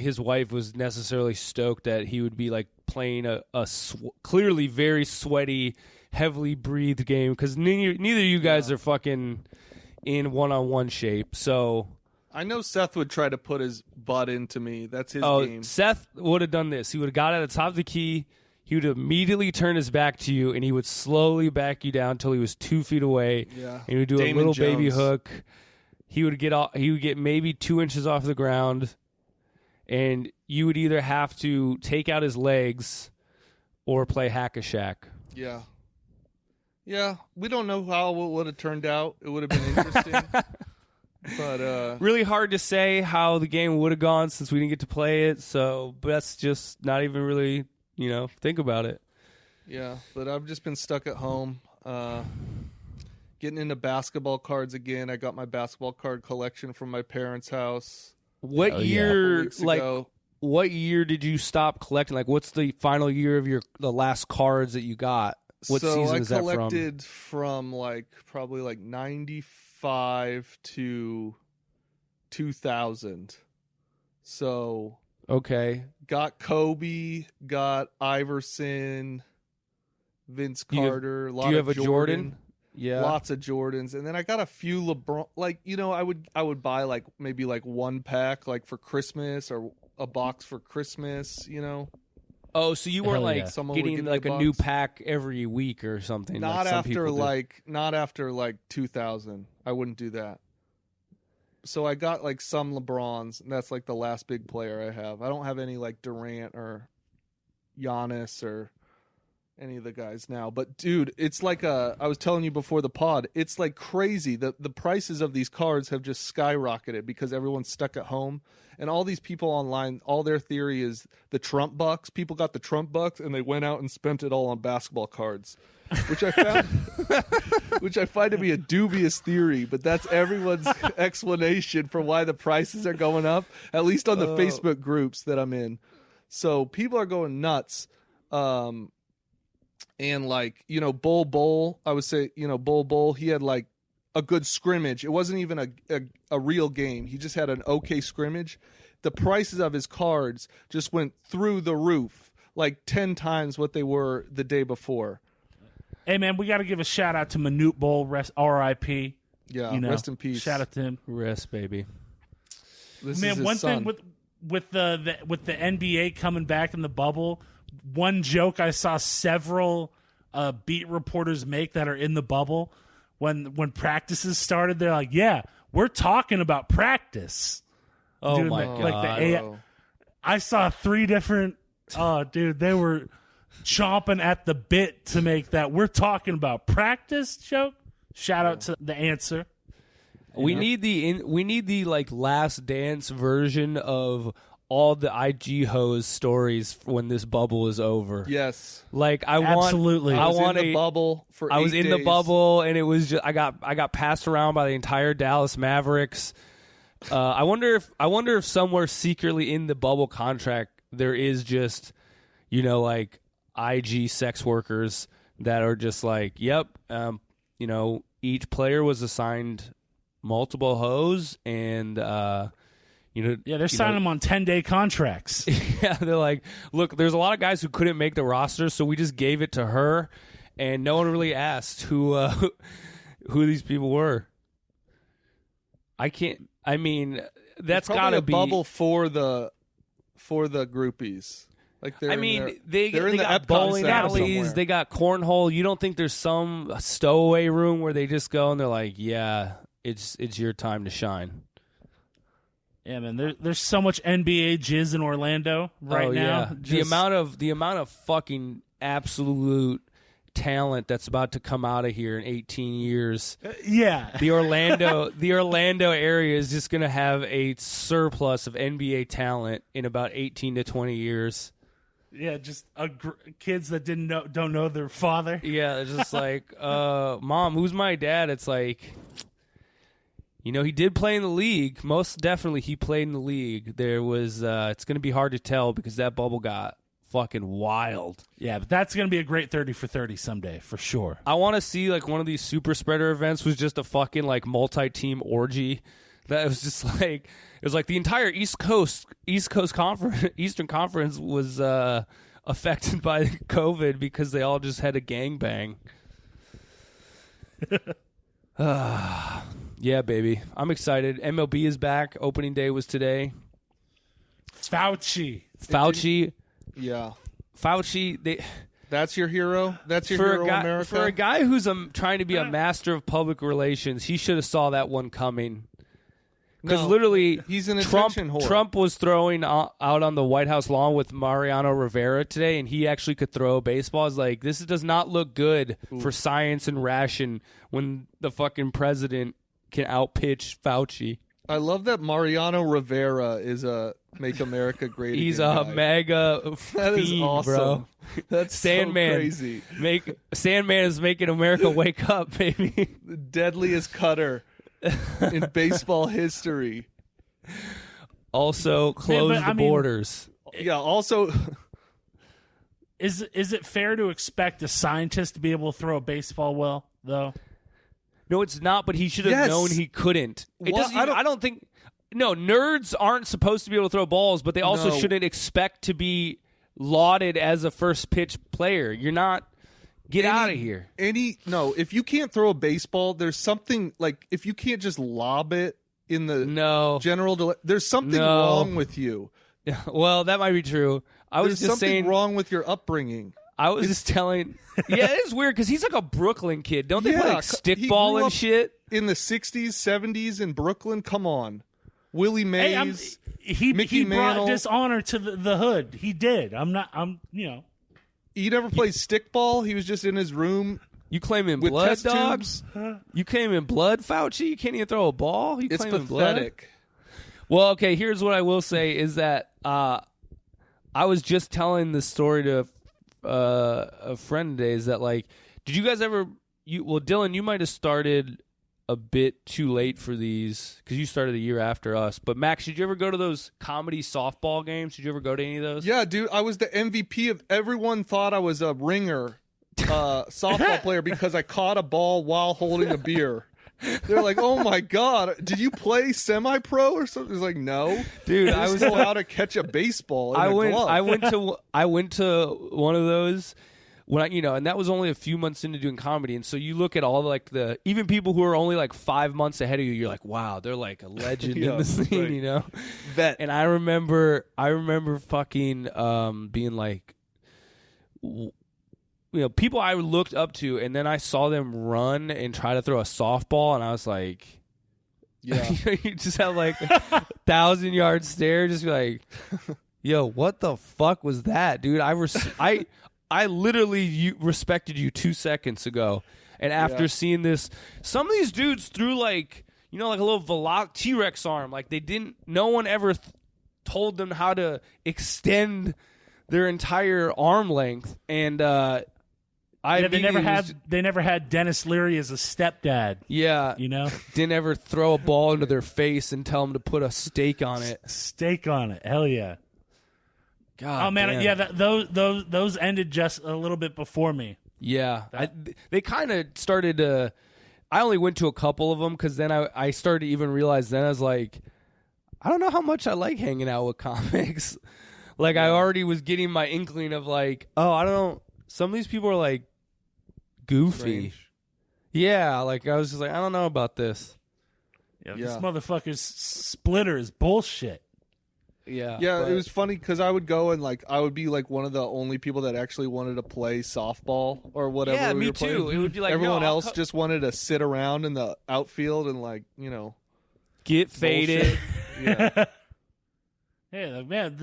his wife was necessarily stoked that he would be like playing a clearly very sweaty, heavily breathed game because neither of you guys are fucking in one-on-one shape. So I know Seth would try to put his butt into me. That's his game. Seth would have done this. He would have got at the top of the key. He would immediately turn his back to you, and he would slowly back you down until he was 2 feet away. Yeah. And he would do Damon a little baby Jones. hook. He would get maybe 2 inches off the ground, and you would either have to take out his legs or play Hack-a-Shaq. Yeah. Yeah, we don't know how it would have turned out. It would have been interesting. But really hard to say how the game would have gone since we didn't get to play it, so best just not even really, think about it. Yeah, but I've just been stuck at home. Getting into basketball cards again. I got my basketball card collection from my parents' house. What year did you stop collecting? Like, what's the final year of the last cards that you got? What season is that from? I collected from probably 95 to 2000. So okay, got Kobe, got Iverson, Vince Carter. Do you have a Jordan? Yeah, lots of Jordans, and then I got a few LeBron. I would buy maybe one pack for Christmas or a box for Christmas. Oh, so you weren't getting a new pack every week or something? Not after 2000. I wouldn't do that. So I got some LeBrons, and that's the last big player I have. I don't have any Durant or Giannis or any of the guys now. But dude, it's I was telling you before the pod, it's crazy. The prices of these cards have just skyrocketed because everyone's stuck at home. And all these people online, all their theory is the Trump bucks. People got the Trump bucks and they went out and spent it all on basketball cards, which I found, which I find to be a dubious theory. But that's everyone's explanation for why the prices are going up, at least on the Facebook groups that I'm in. So people are going nuts. And Bull, I would say, Bull, he had a good scrimmage. It wasn't even a real game. He just had an okay scrimmage. The prices of his cards just went through the roof, 10 times what they were the day before. Hey, man, we got to give a shout-out to Manute Bol, R.I.P. Yeah, rest in peace. Shout out to him. Rest, baby. This is his son. Thing with the NBA coming back in the bubble, one joke I saw several beat reporters make that are in the bubble, when practices started, they're like, yeah, we're talking about practice. Oh, my God. I saw 3 different, they were chomping at the bit to make that we're talking about practice joke. Shout out to The Answer. We need the Last Dance version of all the IG hose stories when this bubble is over. Yes. Absolutely. I was in the bubble for 8 days. I was in the bubble, and it was just I got passed around by the entire Dallas Mavericks. I wonder if somewhere secretly in the bubble contract there is just IG sex workers that are just yep, each player was assigned multiple hoes and they're signing them on 10-day contracts. Yeah, they're look, there's a lot of guys who couldn't make the roster, so we just gave it to her, and no one really asked who these people were. That's got to be a bubble for the groupies. They're they got Epcot bowling Center alleys, somewhere. they got cornhole. You don't think there's some stowaway room where they just go and they're like, yeah, it's your time to shine. Yeah, man. There's so much NBA jizz in Orlando right now. Yeah. The amount of fucking absolute talent that's about to come out of here in 18 years. Yeah. The Orlando area is just going to have a surplus of NBA talent in about 18 to 20 years. Yeah, just kids that don't know their father. Yeah, it's just Mom, who's my dad? It's he did play in the league. Most definitely he played in the league. There was it's going to be hard to tell because that bubble got fucking wild. Yeah, but that's going to be a great 30 for 30 someday for sure. I want to see one of these super spreader events was just a fucking multi-team orgy. That was just it was the entire East Coast Conference, Eastern Conference was affected by COVID because they all just had a gangbang. Yeah, baby. I'm excited. MLB is back. Opening day was today. Fauci. Yeah. Fauci. That's your hero? That's your hero, America? For a guy who's trying to be a master of public relations, he should have saw that one coming. Because No, literally, he's an Trump attention whore. Trump was throwing out on the White House lawn with Mariano Rivera today, and he actually could throw a baseball. I was like, this does not look good for science and ration when the fucking president can outpitch Fauci. I love that Mariano Rivera is a Make America Great Again He's a guy. mega That is fiend, awesome. bro. That's Sandman. so crazy. Sandman is making America wake up, baby. The deadliest cutter in baseball history. Also, close but, the I mean- borders. Yeah, also Is it fair to expect a scientist to be able to throw a baseball well, though? No, it's not, but he should have Yes. known he couldn't. It What? doesn't. I don't think. No, nerds aren't supposed to be able to throw balls, but they also No. shouldn't expect to be lauded as a first pitch player. You're not. Get out of here. If you can't throw a baseball, there's something like if you can't just lob it in the No. there's something No. wrong with you. Well, that might be true. I was There's just something saying. wrong with your upbringing. I was just telling. Yeah, it is weird because he's like a Brooklyn kid. Don't they play Yeah, like he stickball grew and up shit? In the 60s, 70s in Brooklyn, come on. Willie Hey, Mays. he Mickey brought Mantle. dishonor to the hood. He did. He never played stickball. He was just in his room You claiming with blood test dogs? tubes. You claiming blood, Fauci? You can't even throw a ball? You It's claiming blood? pathetic. Well, okay, here's what I will say is that I was just telling the story to a friend today is that, like, did you guys ever Dylan, you might have started a bit too late for these because you started a year after us. But Max, did you ever go to those comedy softball games? Did you ever go to any of those? Yeah, dude, I was the MVP of everyone thought I was a ringer softball player because I caught a ball while holding a beer. They're like, "Oh my god, did you play semi-pro or something?" It's like, "No, Dude, I was know how to catch a baseball." In a glove. I went to one of those when and that was only a few months into doing comedy, and so you look at all like even people who are only like 5 months ahead of you, you're like, wow, they're like a legend Yeah, in the scene, right. Vet. And I remember fucking being like, people I looked up to, and then I saw them run and try to throw a softball, and I was like, Yeah, you just have like 1,000-yard stare, just be like, yo, what the fuck was that, dude? I literally respected you 2 seconds ago, and after seeing this, some of these dudes threw like a little T-Rex arm, like no one ever told them how to extend their entire arm length, and they never had Dennis Leary as a stepdad. Yeah, didn't ever throw a ball into their face and tell them to put a steak on it. Steak on it, hell yeah. God, oh man, damn. yeah, those ended just a little bit before me. Yeah, they kind of started to. I only went to a couple of them because then I started to even realize. Then I was like, I don't know how much I like hanging out with comics. Like I already was getting my inkling of like, oh, I don't know. Some of these people are like goofy. Strange. Yeah, like I was just like, I don't know about this. Yeah, this motherfucker's splitter is bullshit. Yeah, it was funny because I would go and like I would be like one of the only people that actually wanted to play softball or whatever. Yeah, we me were playing. too. It would be like everyone no, else just wanted to sit around in the outfield and like get faded. Yeah. Hey, like, man,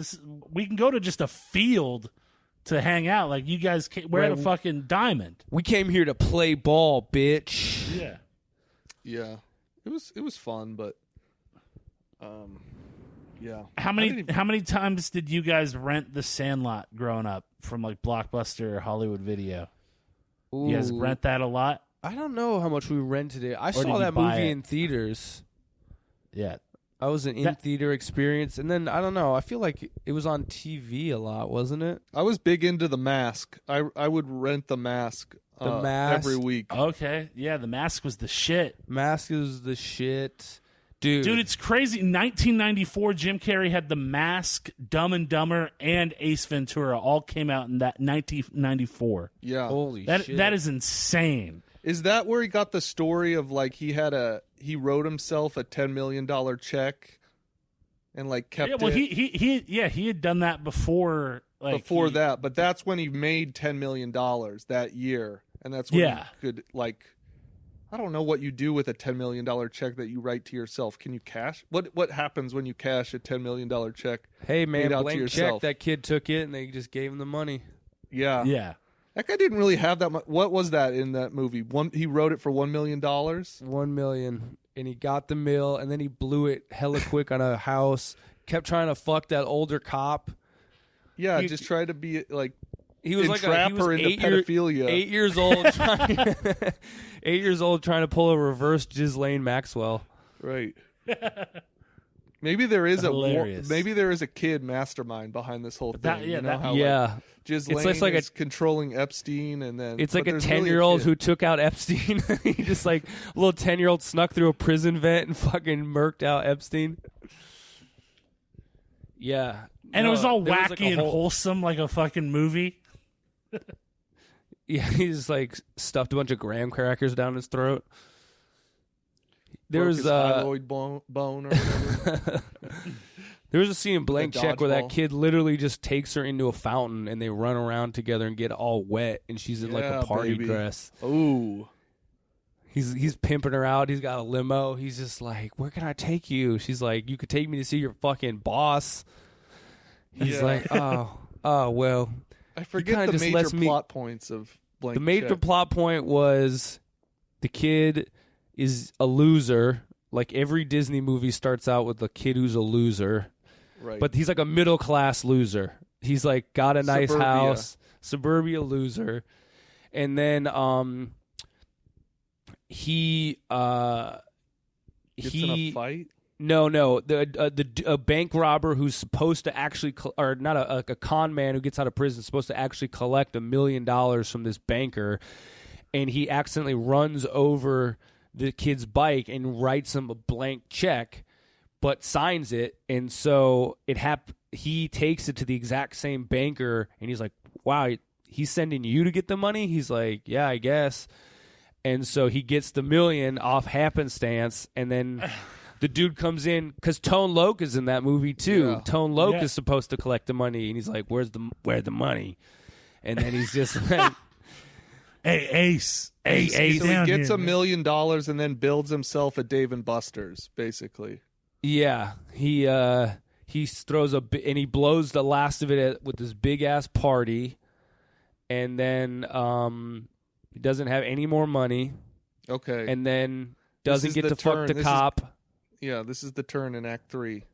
we can go to just a field to hang out. Like you guys, we're at a fucking diamond. We came here to play ball, bitch. Yeah, yeah. It was fun, but yeah. How many times did you guys rent The Sandlot growing up from like Blockbuster or Hollywood Video? Ooh. You guys rent that a lot? I don't know how much we rented it. I did saw you that buy movie it? in theaters. Yeah. I was an in-theater experience. And then, I don't know, I feel like it was on TV a lot, wasn't it? I was big into The Mask. I would rent The Mask, Mask. every week. Okay. Yeah, The Mask was the shit. Mask is the shit. Dude, It's crazy. In 1994, Jim Carrey had The Mask, Dumb and Dumber, and Ace Ventura all came out in that 1994. Yeah. holy shit. That is insane. Is that where he got the story of like he wrote himself a $10 million check and like kept Yeah, well, it he had done that before. Like before that, but that's when he made $10 million that year, and that's when he could like I don't know what you do with a $10 million check that you write to yourself. Can you cash? What happens when you cash a $10 million check? Hey, man, out to blank yourself? check. That kid took it, and they just gave him the money. Yeah. Yeah. That guy didn't really have that much. What was that in that movie? He wrote it for $1 million? $1 million. And he got the mill, and then he blew it hella quick on a house. Kept trying to fuck that older cop. Yeah, just tried to be like he was entrap her into pedophilia. 8 years old, 8 years old, trying to pull a reverse Ghislaine Maxwell. Right. Maybe there is Hilarious. maybe there is a kid mastermind behind this whole thing. You know how like, Ghislaine it's like is controlling Epstein, and then it's like a 10-year-old who took out Epstein. He just like a little 10-year-old snuck through a prison vent and fucking murked out Epstein. Yeah, And it was all there was, wacky and wholesome, like a fucking movie. Yeah, he just like stuffed a bunch of graham crackers down his throat. Broke his thyroid bone or whatever. There was a scene in Blank Check where that dodgeball. kid literally just takes her into a fountain and they run around together and get all wet, and she's in like Yeah, a party baby. dress. Ooh. He's pimping her out. He's got a limo. He's just like, "Where can I take you?" She's like, "You could take me to see your fucking boss." He's Yeah. like, "Oh, well." I forget kinda the just major lets me- plot points of Blank The major Check. plot point was the kid is a loser. Like every Disney movie starts out with the kid who's a loser. Right. But he's like a middle class loser. He's like got a nice Suburbia. house, suburbia loser, and then he gets in a fight. No, a bank robber who's supposed to actually or not a con man who gets out of prison is supposed to actually collect $1 million from this banker, and he accidentally runs over the kid's bike and writes him a blank check, but signs it, and so he takes it to the exact same banker, and he's like, "Wow, he's sending you to get the money?" He's like, "Yeah, I guess." And so he gets the $1 million off happenstance, and then the dude comes in because Tone Loc is in that movie too. Yeah. Tone Loc Yeah. is supposed to collect the money, and he's like, "Where's the money?" And then he's just like, Hey, Ace. So he down gets here, $1 million and then builds himself a Dave and Buster's, basically. yeah, he throws and he blows the last of it with this big ass party, and then he doesn't have any more money, Okay. and then This doesn't is get the to fuck turn. the This is- cop. Yeah, this is the turn in Act 3.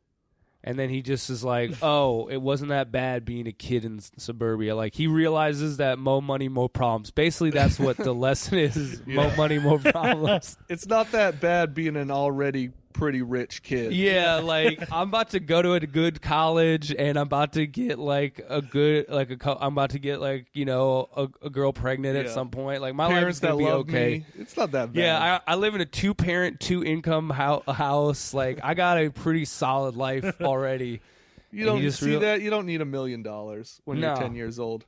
And then he just is like, "Oh, it wasn't that bad being a kid in suburbia." Like he realizes that more money, more problems. Basically, that's what the lesson is: more money, more problems. It's not that bad being an already pretty rich kid. Yeah, like I'm about to go to a good college, and I'm about to get like I'm about to get like a girl pregnant at Yeah. some point. Like my life is Parents gonna that be love okay. me. It's not that bad. Yeah, I live in a 2-parent, 2-income house. Like I got a pretty solid life already. you don't you just see that. You don't need $1 million when No. you're 10 years old.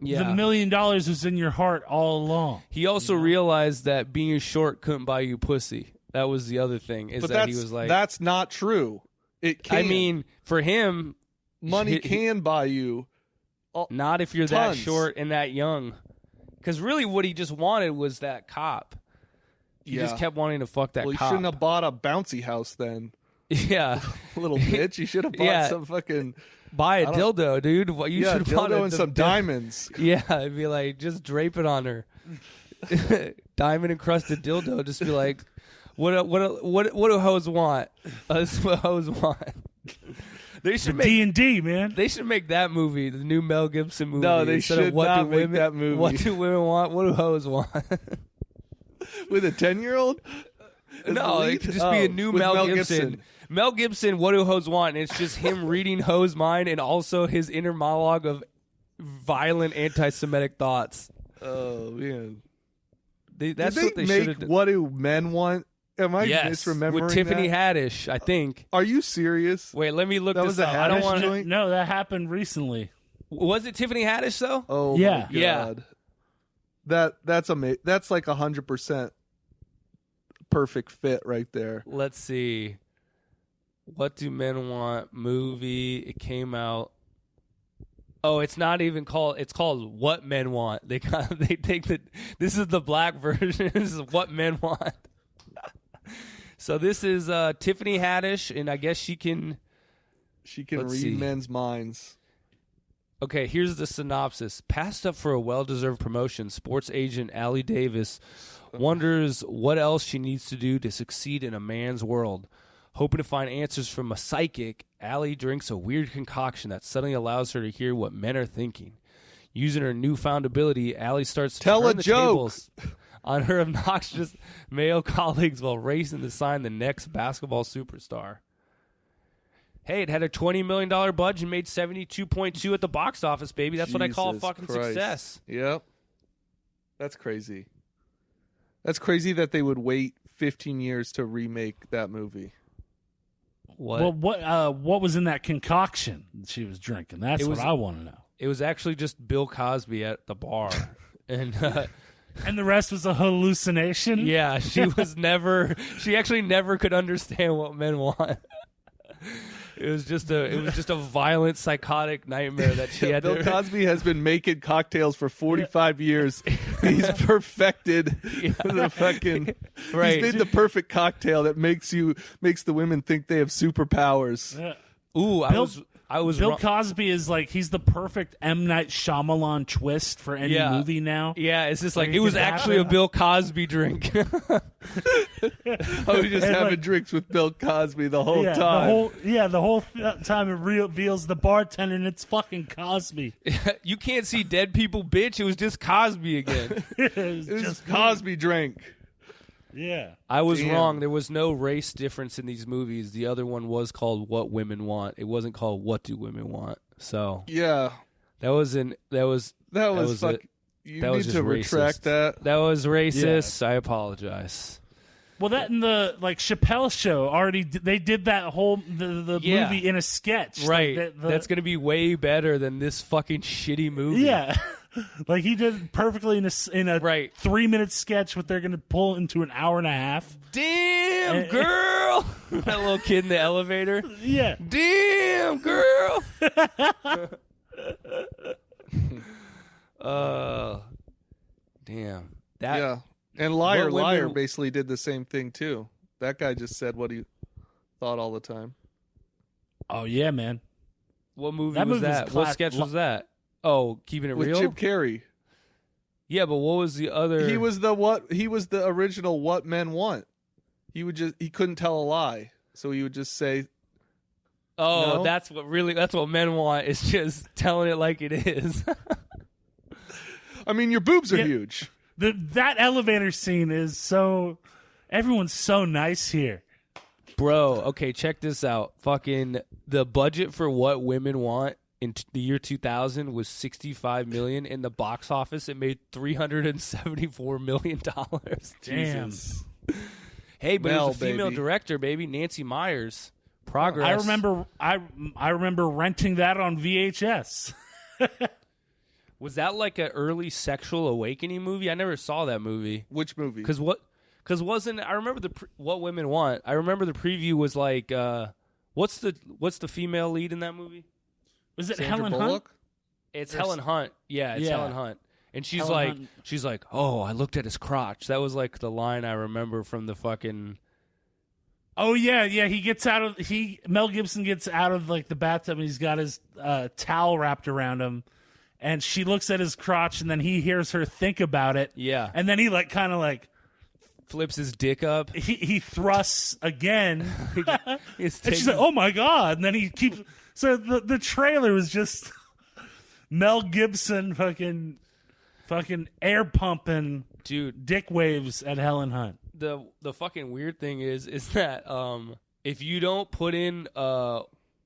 Yeah. The $1 million was in your heart all along. He also realized that being short couldn't buy you pussy. That was the other thing. Is But that he was like, that's not true. It can. I mean, for him, money can buy you. not if you're that Tons. short and that young. Because really, what he just wanted was that cop. He just kept wanting to fuck that Well, you cop. shouldn't have bought a bouncy house then, Yeah, little bitch. You should have bought Yeah. some fucking buy a dildo, dude. What you should have bought dildo and some diamonds. Yeah, it'd be like just drape it on her. Diamond encrusted dildo. Just be like, what do hoes want? That's what hoes want. They The should make D&D, man. They should make that movie, the new Mel Gibson movie. No, they instead of should what not do make women, that movie. What do women want? What do hoes want? With a 10-year-old? No, it could just be a new Mel Gibson. Mel Gibson, what do hoes want? And it's just him reading hoes' mind and also his inner monologue of violent anti-Semitic thoughts. Oh, man. That's Did what they they should make have. What Do Men Want? Am I misremembering with Tiffany that? Haddish, I think. Are you serious? Wait, let me look That this was a up. I don't Haddish want. joint? No, that happened recently. Was it Tiffany Haddish though? Oh, Yeah. my God. That's amazing. That's like 100% perfect fit right there. Let's see. What do men want? Movie. It came out. Oh, it's not even called. It's called What Men Want. They take the. This is the black version. This is What Men Want. So this is Tiffany Haddish, and I guess she can. She can read men's minds. Okay, here's the synopsis. Passed up for a well-deserved promotion, sports agent Allie Davis wonders what else she needs to do to succeed in a man's world. Hoping to find answers from a psychic, Allie drinks a weird concoction that suddenly allows her to hear what men are thinking. Using her newfound ability, Allie starts to turn the tables on her obnoxious male colleagues while racing to sign the next basketball superstar. Hey, it had a $20 million budget and made $72.2 at the box office, baby. That's what I call fucking success. Yep. That's crazy. That's crazy that they would wait 15 years to remake that movie. What? Well, what was in that concoction she was drinking? That's what I want to know. It was actually just Bill Cosby at the bar. And the rest was a hallucination? Yeah, she actually never could understand what men want. It was just a violent, psychotic nightmare that she had. Bill Cosby has been making cocktails for 45 years. He's perfected the fucking. Right. He's made the perfect cocktail that makes the women think they have superpowers. Yeah. Ooh, I was Bill wrong. Cosby is like he's the perfect M. Night Shyamalan twist for any movie now. Yeah, it's just like it was actually a Bill Cosby drink. Oh, he just having drinks with Bill Cosby the whole time. The whole time it reveals the bartender and it's fucking Cosby. You can't see dead people, bitch. It was just Cosby again. It was just Cosby drink. Yeah. I was wrong. There was no race difference in these movies. The other one was called What Women Want. It wasn't called What Do Women Want. So yeah, that was fuck. You need to retract that. That was racist. Yeah. I apologize. Well, that in the Chappelle show already they did that whole the movie in a sketch. Right. That's going to be way better than this fucking shitty movie. Yeah. Like he did perfectly in a 3-minute sketch, what they're going to pull into an hour and a half. Damn, girl! That little kid in the elevator. Yeah. Damn, girl! Damn. Yeah. And Liar basically did the same thing too. That guy just said what he thought all the time. Oh yeah, man. What movie was that? What sketch was that? Oh, Keeping It With Real? Jim Carrey. Yeah, but what was the other? He was the original What Men Want. He couldn't tell a lie, so he would just say. Oh, no? that's what men want, is just telling it like it is. I mean, your boobs are huge. That elevator scene is so. Everyone's so nice here. Bro, okay, check this out. Fucking the budget for What Women Want in the year 2000 was $65 million. In the box office, it made $374 million. Damn. Hey, but it was a female director, baby, Nancy Myers. Progress. I remember renting that on VHS. Was that like an early sexual awakening movie? I never saw that movie. Which movie? Because wasn't I remember What Women Want? I remember the preview was like, what's the female lead in that movie? Was it Sandra Helen Bullock? Hunt? It's Helen Hunt. Yeah, it's Helen Hunt. And she's like, oh, I looked at his crotch. That was like the line I remember from the fucking. Oh yeah. Mel Gibson gets out of like the bathtub and he's got his towel wrapped around him, and she looks at his crotch and then he hears her think about it. Yeah. And then he kind of flips his dick up. He thrusts again. And she's like, oh my God. And then he keeps. So the trailer was just Mel Gibson fucking air pumping dick waves at Helen Hunt. The fucking weird thing is that if you don't put in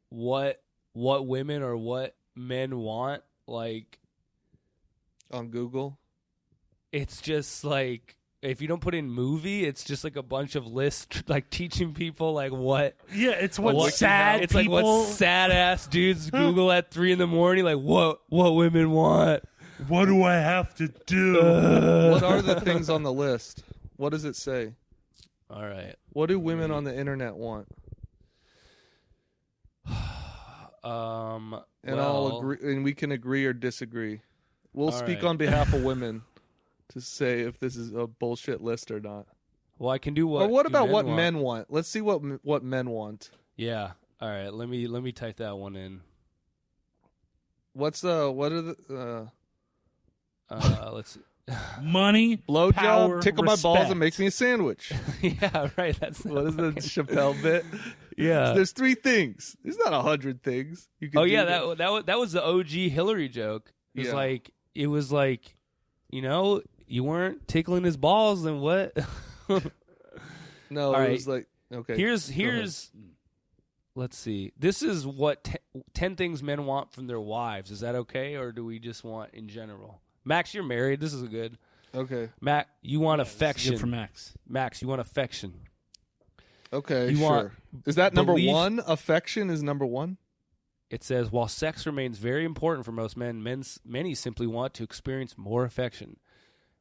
what women or what men want, like on Google, it's just like, if you don't put in movie, it's just like a bunch of lists like teaching people like what. Yeah, it's what sad. It's people... like what sad ass dudes Google at 3 a.m. like what women want. What do I have to do? What are the things on the list? What does it say? All right. What do women on the internet want? And well, I'll agree, and we can agree or disagree. We'll All speak right. on behalf of women to say if this is a bullshit list or not. Well, I can do what. Or what do about what want? men want? Let's see what men want. Yeah. All right. Let me type that one in. What are the Let's see. Money, blowjob? power, Tickle my balls respect. and make me a sandwich. Yeah. Right. That's What is the Chappelle bit? Yeah. There's 3 things. There's not 100 things. You can Oh do yeah. That was the OG Hillary joke. It was like, you weren't tickling his balls, and what? No, All it right. was like okay. Here's. Let's see. This is what 10 things men want from their wives. Is that okay, or do we just want in general? Max, you're married. This is good. Okay. Max, you want This is affection. good for Max. Max, you want affection. Okay, You sure. want Is that number belief- 1? Affection is number 1? It says, while sex remains very important for most men, many simply want to experience more affection.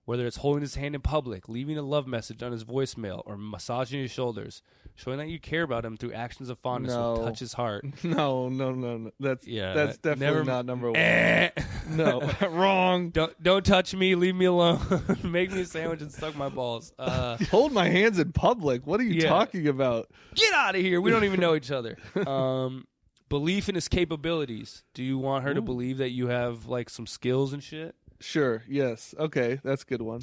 Whether it's holding his hand in public, leaving a love message on his voicemail, or massaging his shoulders, showing that you care about him through actions of fondness will No. touch his heart. No. That's definitely not number 1. No, wrong. Don't touch me. Leave me alone. Make me a sandwich and suck my balls. Hold my hands in public. What are you Yeah. talking about? Get out of here. We don't even know each other. Belief in his capabilities. Do you want her to believe that you have like some skills and shit? Sure. Yes. Okay, that's a good one.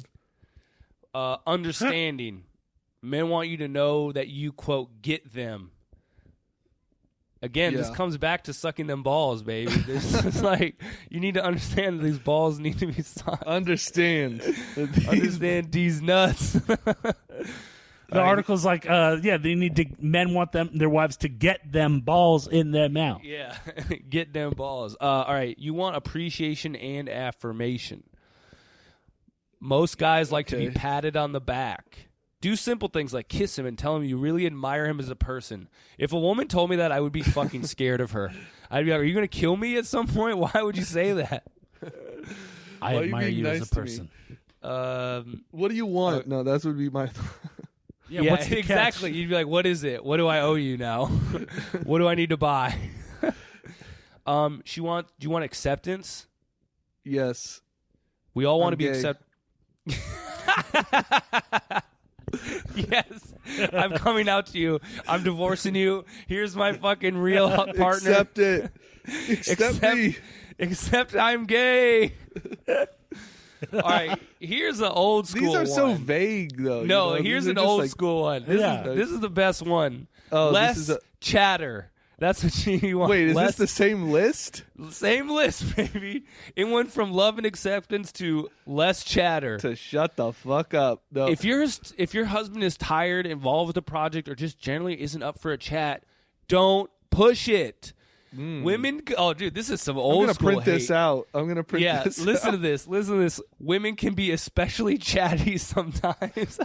Understanding. Men want you to know that you, quote, get them. Again, this Yeah. comes back to sucking them balls, baby. This is like, you need to understand that these balls need to be sucked. Understand. Understand these nuts. The article's like, men want their wives to get them balls in their mouth. Yeah, get them balls. All right, you want appreciation and affirmation. Most guys like to be Okay. patted on the back. Do simple things like kiss him and tell him you really admire him as a person. If a woman told me that, I would be fucking scared of her. I'd be like, are you going to kill me at some point? Why would you say that? I Why are you admire being you nice as a to me? person. What do you want? No, that would be my. Yeah, what's the exactly. catch? You'd be like, what is it? What do I owe you now? What do I need to buy? Do you want acceptance? Yes. We all want to I'm be gay. accepted. Yes, I'm coming out to you. I'm divorcing you. Here's my fucking real partner. Accept it. Accept me. Except I'm gay. All right, here's an old school These are so one. vague, though. No, you know? here's These are an just old like- school one. Yeah. This is the best one. Oh, Less this is chatter. That's what you want. Wait, is Less, this the same list? same list, baby? It went from love and acceptance to less chatter. To shut the fuck up. No. If your husband is tired, involved with the project, or just generally isn't up for a chat, don't push it. Women, oh dude, this is some I'm old gonna school print this hate. out. I'm gonna print Yeah, this listen out. to this. Listen to this. Women can be especially chatty sometimes.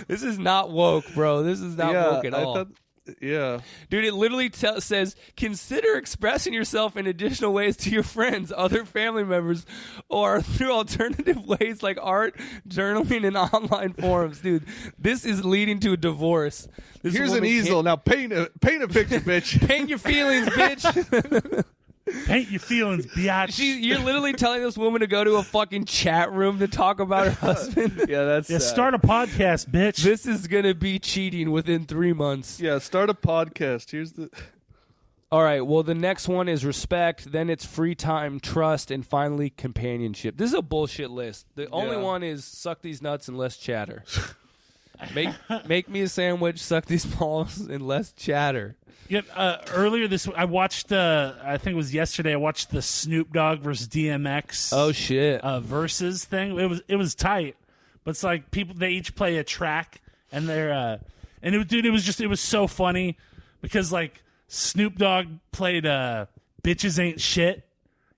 This is not woke, bro. This is not woke at all. Yeah. Dude, it literally says, consider expressing yourself in additional ways to your friends, other family members, or through alternative ways like art, journaling, and online forums. Dude, this is leading to a divorce. This Here's an woman easel. Now paint a picture, bitch. can't paint your feelings, bitch. Paint your feelings, biatch. You're literally telling this woman to go to a fucking chat room to talk about her husband. Yeah, that's Yeah, sad. start a podcast, bitch. This is going to be cheating within 3 months. Yeah, start a podcast. Here's the. All right, well, the next one is respect, then it's free time, trust, and finally companionship. This is a bullshit list. The only Yeah. one is suck these nuts and less chatter. Make me a sandwich, suck these balls, and less chatter. Yeah, earlier this, I watched. I think it was yesterday. I watched the Snoop Dogg versus DMX. Oh, shit. Versus thing. It was tight, but it's like they each play a track, and they're and it was so funny because like Snoop Dogg played "Bitches Ain't Shit,"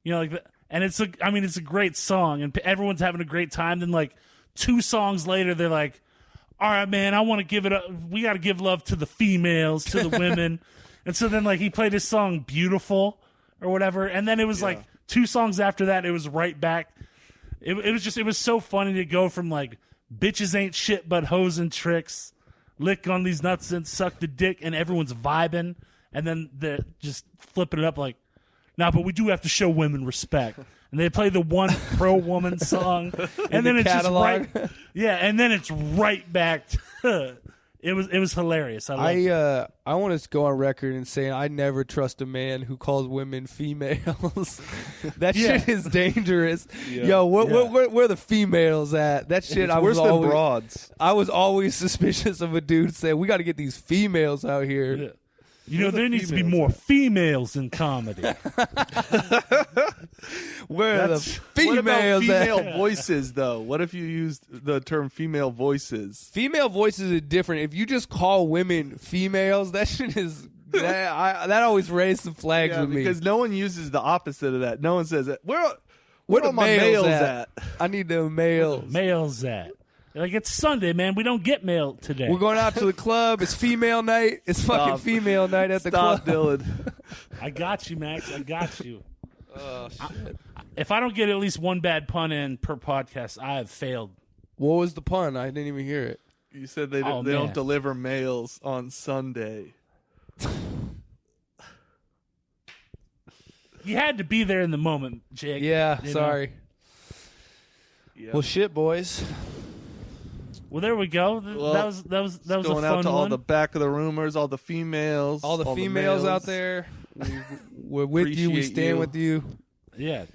you know, and it's a great song, and everyone's having a great time. Then like 2 songs later, they're like, all right, man, I want to give it up. We got to give love to the females, to the women. And so then, like, he played his song Beautiful or whatever. And then it was like 2 songs after that, it was right back. It was so funny to go from like, bitches ain't shit but hoes and tricks, lick on these nuts and suck the dick, and everyone's vibing. and then they're just flipping it up like, nah, but we do have to show women respect. And they play the one pro-woman song, and then it's catalog. just right, and then it's right back to it was hilarious. I want to go on record and say I never trust a man who calls women females. That shit is dangerous. Yeah. Yo, where the females at? That shit. It's worse than broads. I was always suspicious of a dude saying we got to get these females out here. Yeah. You know, there needs to be more females in comedy. Where the females What about female at? voices, though? What if you used the term female voices? Female voices are different. If you just call women females, that shit is that always raised some flags with me. Because no one uses the opposite of that. No one says it. Where the are my males males at? I need the males. Males at. Like, it's Sunday, man. We don't get mail today. We're going out to the club. It's female night. It's fucking female night at the club. Stop, Dylan. I got you, Max. I got you. Oh, shit. If I don't get at least one bad pun in per podcast, I have failed. What was the pun? I didn't even hear it. You said they don't deliver mails on Sunday. You had to be there in the moment, Jake. Yeah, you sorry. Yep. Well, shit, boys. Well, there we go. Well, that was a going fun out to all one. the back of the rumors, all the females, All the females out there. We're with you. We Appreciate stand you. with you. Yeah.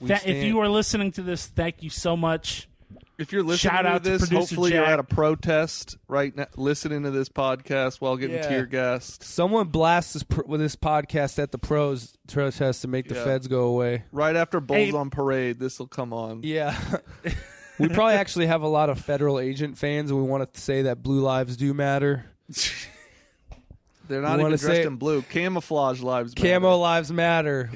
We If you are listening to this, thank you so much. If you're listening Shout to out to this, producer hopefully you're Jack. at a protest right now, listening to this podcast while getting Yeah. tear gassed. Someone blasts this podcast at the pros protest to make the Yeah. feds go away. Right after Bulls Hey. on Parade, this will come on. Yeah. We probably actually have a lot of federal agent fans, and we want to say that blue lives do matter. They're not You even wanna dressed say- in blue. Camouflage lives matter. Camo lives matter.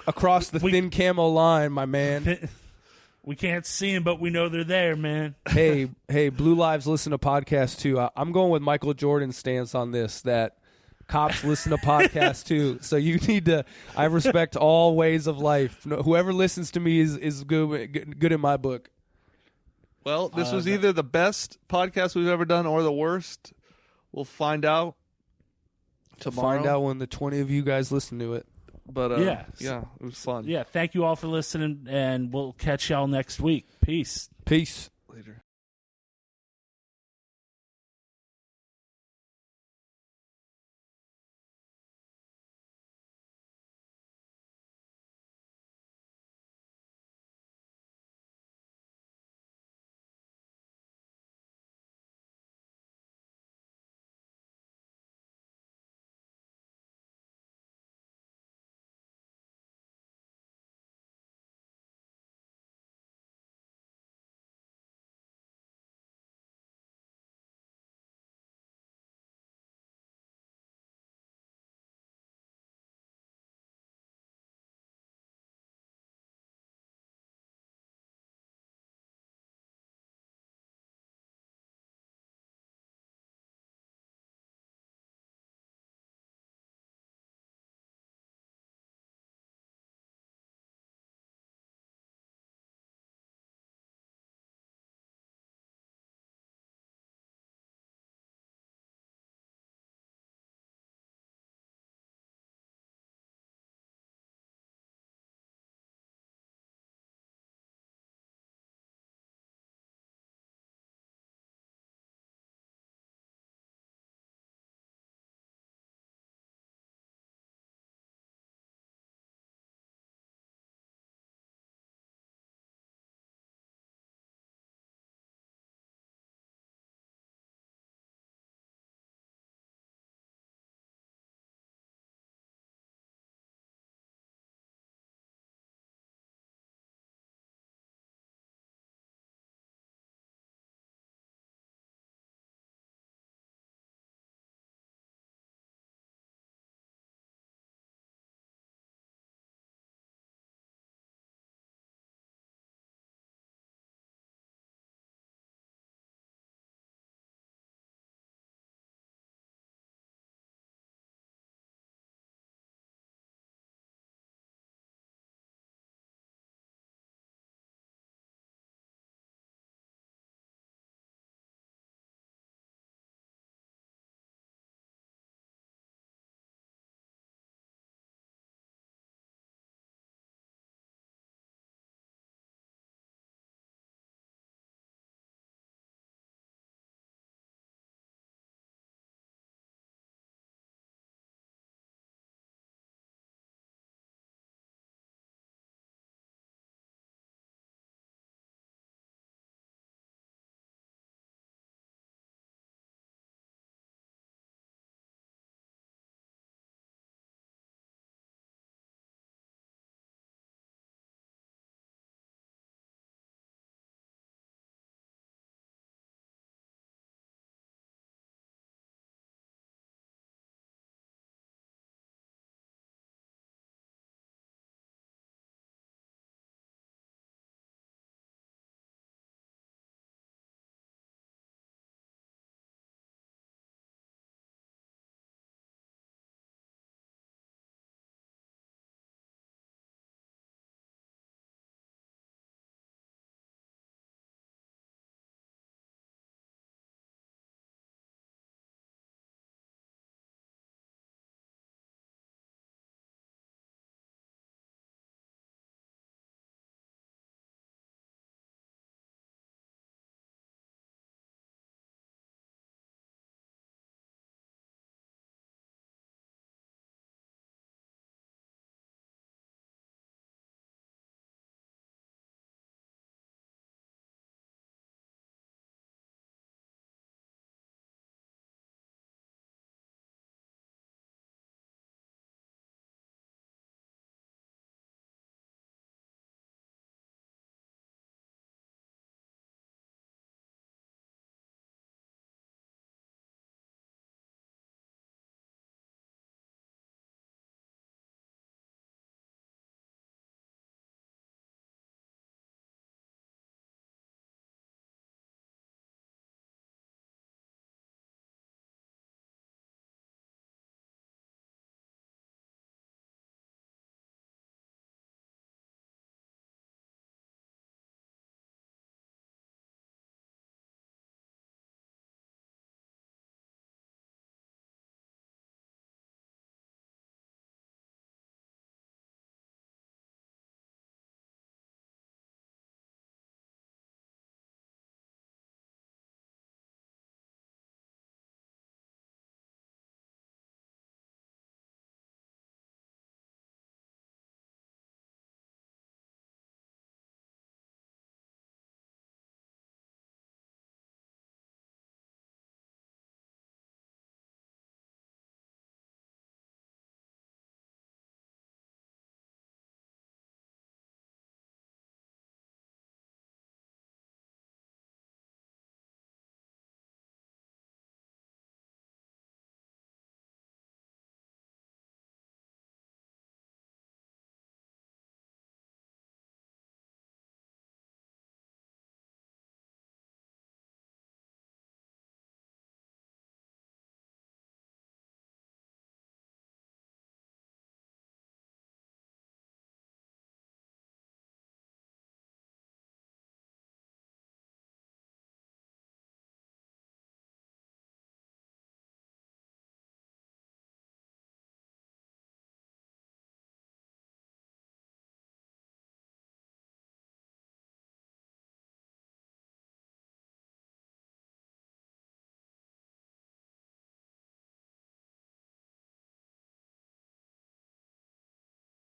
Across the thin camo line, my man. We can't see them, but we know they're there, man. hey, blue lives listen to podcasts too. I'm going with Michael Jordan's stance on this, that cops listen to podcasts too. So you need to, I respect all ways of life. Whoever listens to me is good in my book. Well, this was either the best podcast we've ever done or the worst. We'll find out tomorrow. Find out when the 20 of you guys listen to it. But Yeah. it was fun. Yeah, thank you all for listening, and we'll catch y'all next week. Peace. Peace. Later.